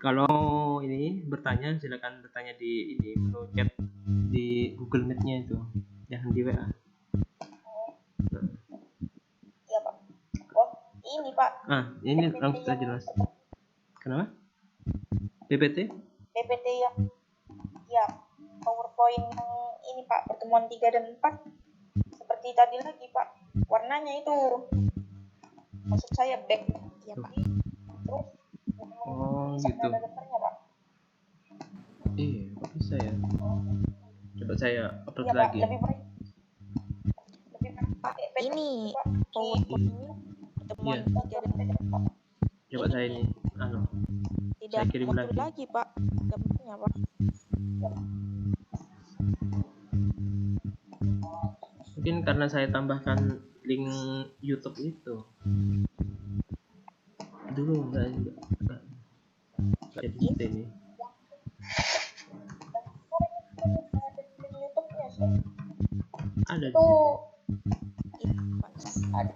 Speaker 1: Kalau ini bertanya, silakan bertanya di ini menu chat di Google Meet-nya itu, jangan di WA.
Speaker 3: Iya Pak. Oh, ini Pak.
Speaker 1: Ini langsung saja jelas. Kenapa? PPT?
Speaker 3: PPT yang ya PowerPoint yang ini Pak, pertemuan 3 dan 4 seperti tadi lagi Pak, warnanya itu maksud saya back
Speaker 2: Iya Pak.
Speaker 3: terus
Speaker 1: Oh gitu.
Speaker 3: ada gambarnya Pak.
Speaker 1: Kok bisa ya? Coba saya upload
Speaker 3: Iya Pak,
Speaker 1: lagi.
Speaker 3: lebih baik
Speaker 2: Pak,
Speaker 3: PPT
Speaker 2: ini
Speaker 3: Pak.
Speaker 2: PowerPoint-nya pertemuan
Speaker 1: Iya.
Speaker 2: 3 dan 4
Speaker 1: Coba saya ini,
Speaker 2: tidak
Speaker 1: saya kirim
Speaker 2: muncul
Speaker 1: lagi.
Speaker 2: lagi Pak gambarnya Pak.
Speaker 1: Mungkin karena saya tambahkan link YouTube itu. Dulu enggak jadi ini.
Speaker 3: YouTube-nya sih
Speaker 1: Ada di
Speaker 3: itu
Speaker 1: situ.
Speaker 2: Iya Pak.
Speaker 3: ada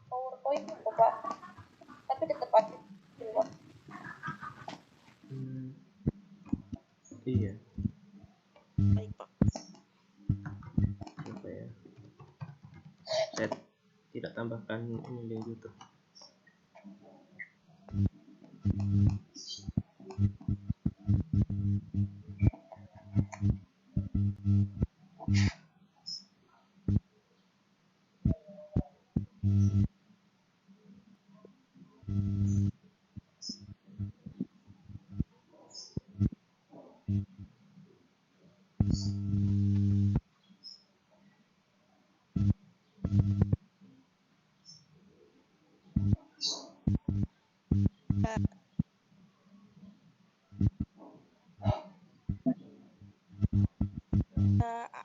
Speaker 3: PowerPoint itu Pak, tapi tetap ada Pak.
Speaker 1: Iya.
Speaker 2: Baik Pak.
Speaker 1: Apa ya? Saya tidak tambahkan ini di YouTube.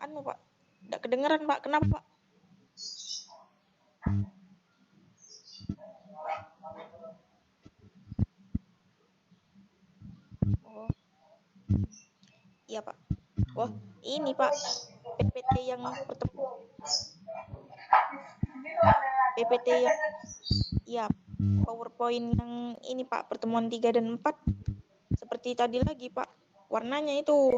Speaker 2: Anu Pak, tidak kedengeran Pak, kenapa Pak? Iya Pak. Oh ini Pak, PPT yang PPT yang ya PowerPoint yang ini Pak, pertemuan 3 dan 4 seperti tadi lagi Pak. Warnanya itu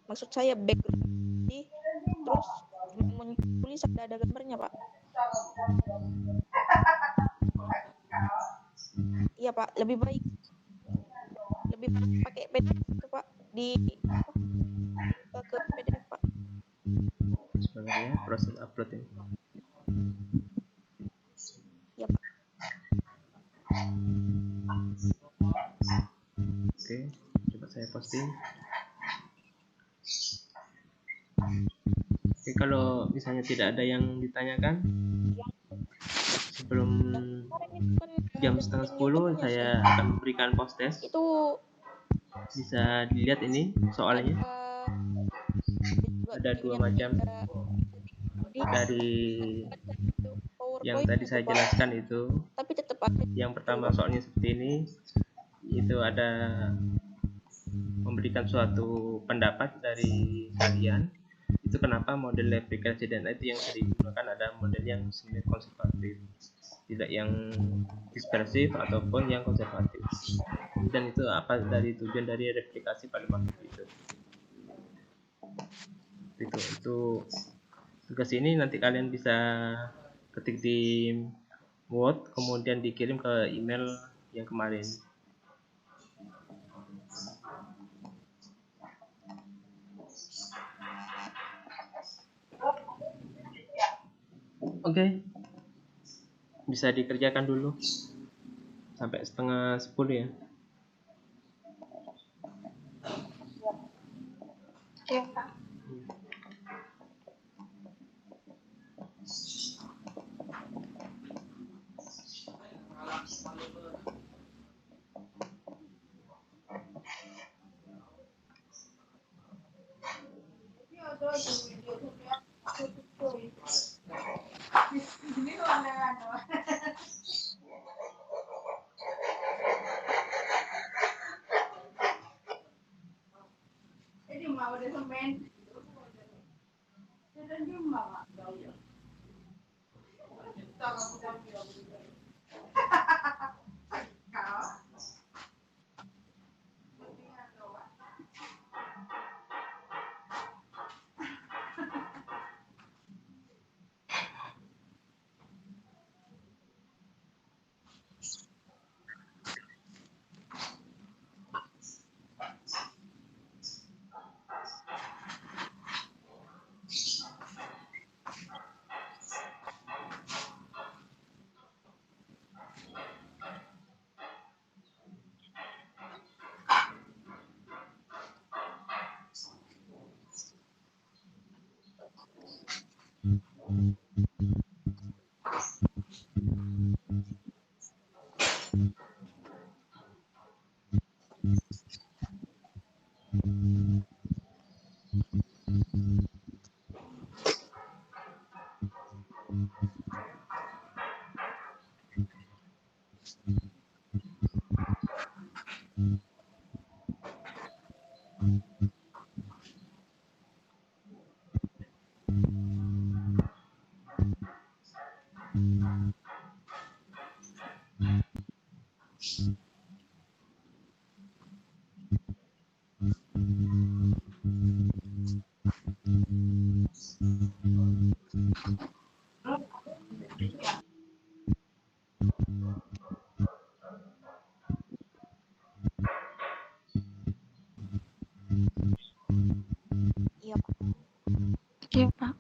Speaker 2: maksud saya background terus muncul tulisan ada gambarnya Pak. Iya Pak, lebih baik pakai PDF itu Pak di ke PDF Pak.
Speaker 1: Sebentar ya, proses upload ini.
Speaker 2: Ya Pak.
Speaker 1: Oke, coba saya posting. Oke, kalau misalnya tidak ada yang ditanyakan sebelum jam setengah 10 saya akan memberikan post test.
Speaker 2: Itu
Speaker 1: Bisa dilihat ini soalnya ada 2 macam dari yang tadi saya jelaskan itu.
Speaker 2: Tapi tetap ada.
Speaker 1: Yang pertama soalnya seperti ini, itu ada memberikan suatu pendapat dari kalian. Itu kenapa model replikasi dan itu yang sering digunakan ada model yang semi konservatif, tidak yang dispersif ataupun yang konservatif. Dan itu apa dari tujuan dari replikasi pada waktu itu. Itu tugas ini nanti kalian bisa ketik di Word kemudian dikirim ke email yang kemarin. Oke. Bisa dikerjakan dulu sampai setengah 10 ya.
Speaker 3: Oke, Pak.
Speaker 2: Iya Pak.
Speaker 3: Oke, Pak.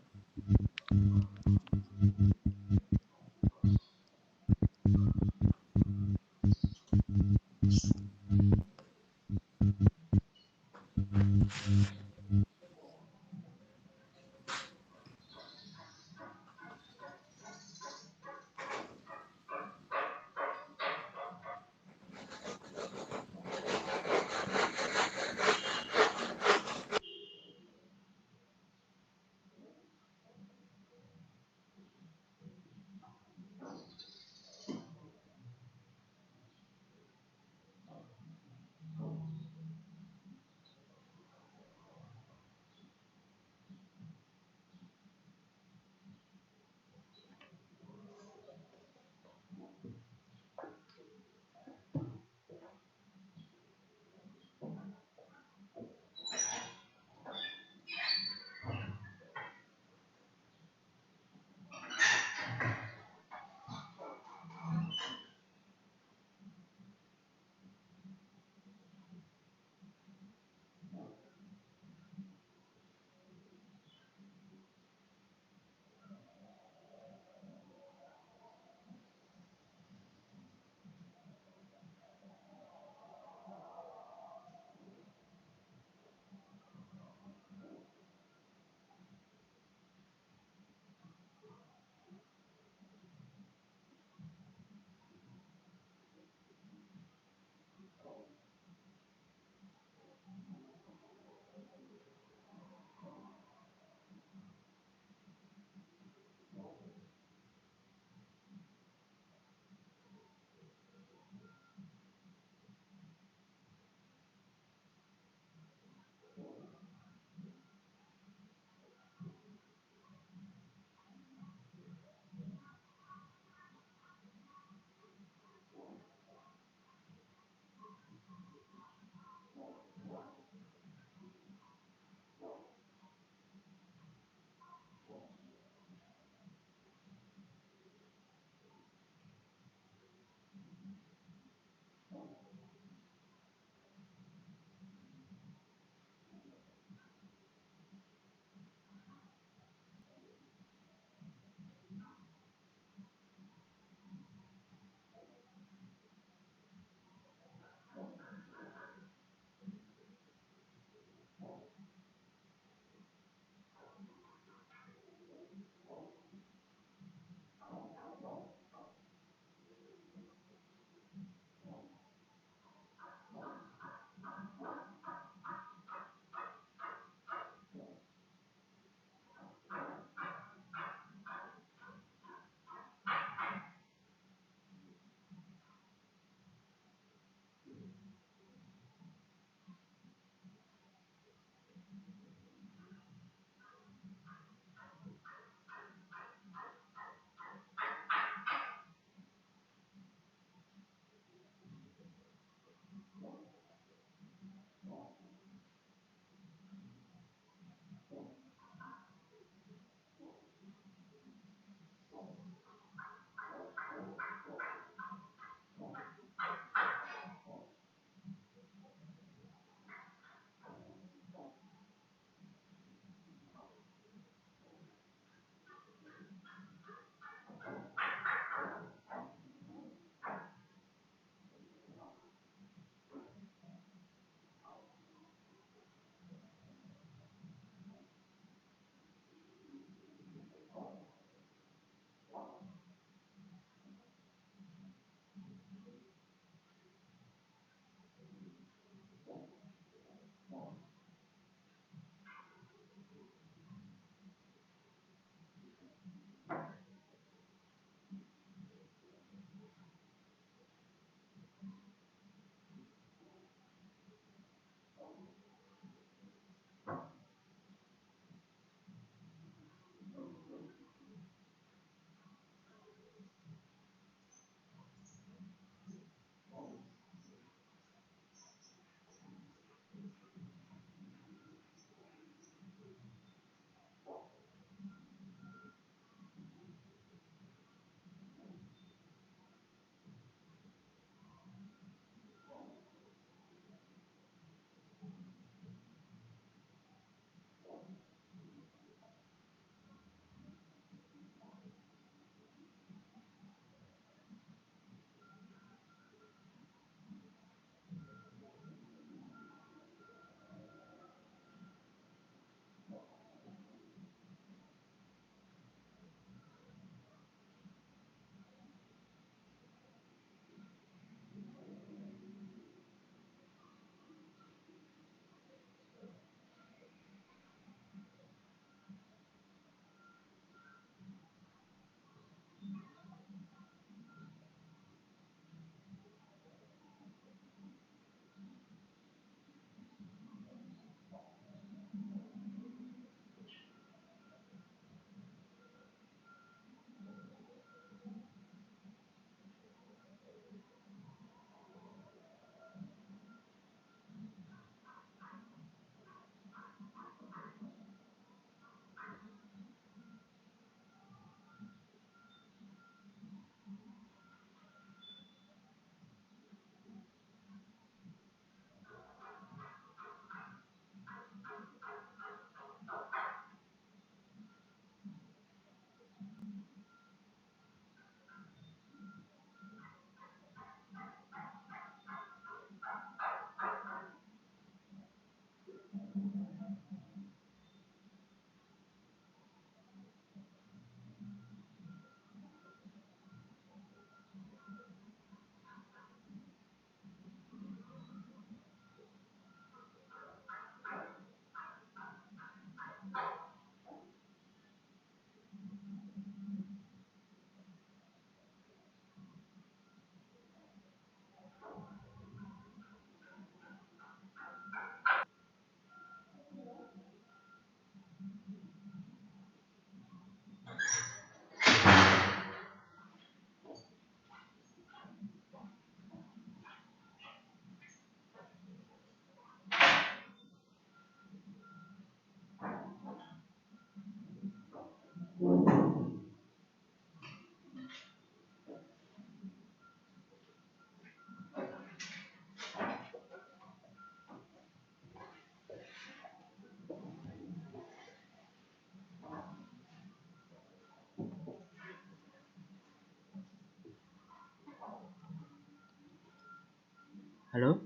Speaker 1: Halo?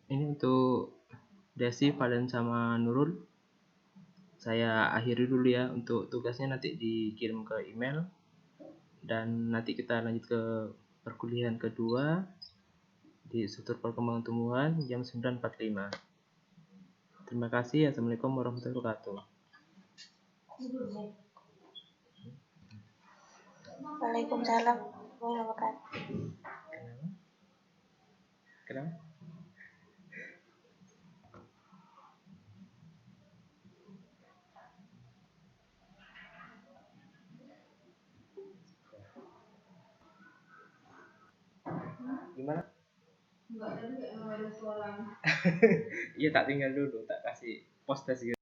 Speaker 1: Ini untuk Desi, Valen, sama Nurul. Saya akhiri dulu ya. Untuk tugasnya nanti dikirim ke email. Dan nanti kita lanjut ke perkuliahan kedua di struktur perkembangan tumbuhan jam 9.45. Terima kasih. Assalamualaikum warahmatullahi wabarakatuh.
Speaker 3: Waalaikumsalam warahmatullahi wabarakatuh.
Speaker 1: Kenapa? Gimana? Enggak, tadi emang ada suara. Iya, tak tinggal dulu, tak kasih post tes gitu.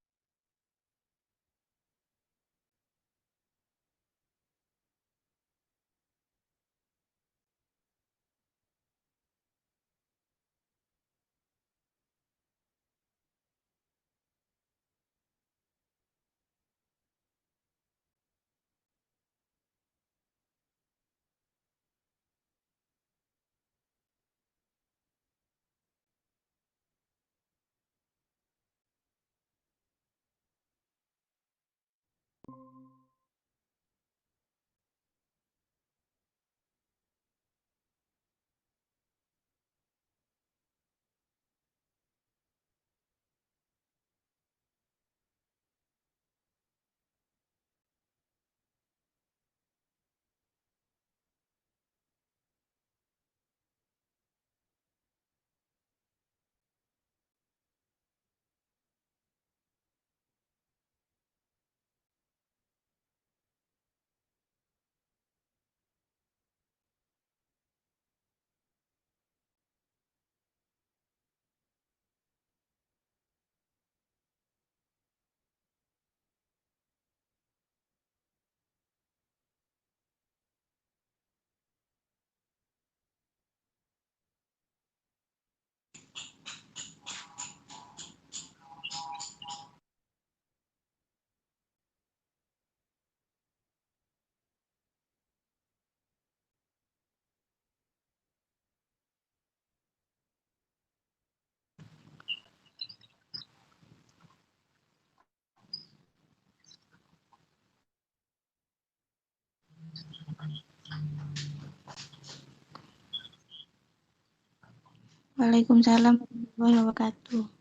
Speaker 3: Waalaikumsalam warahmatullahi wabarakatuh.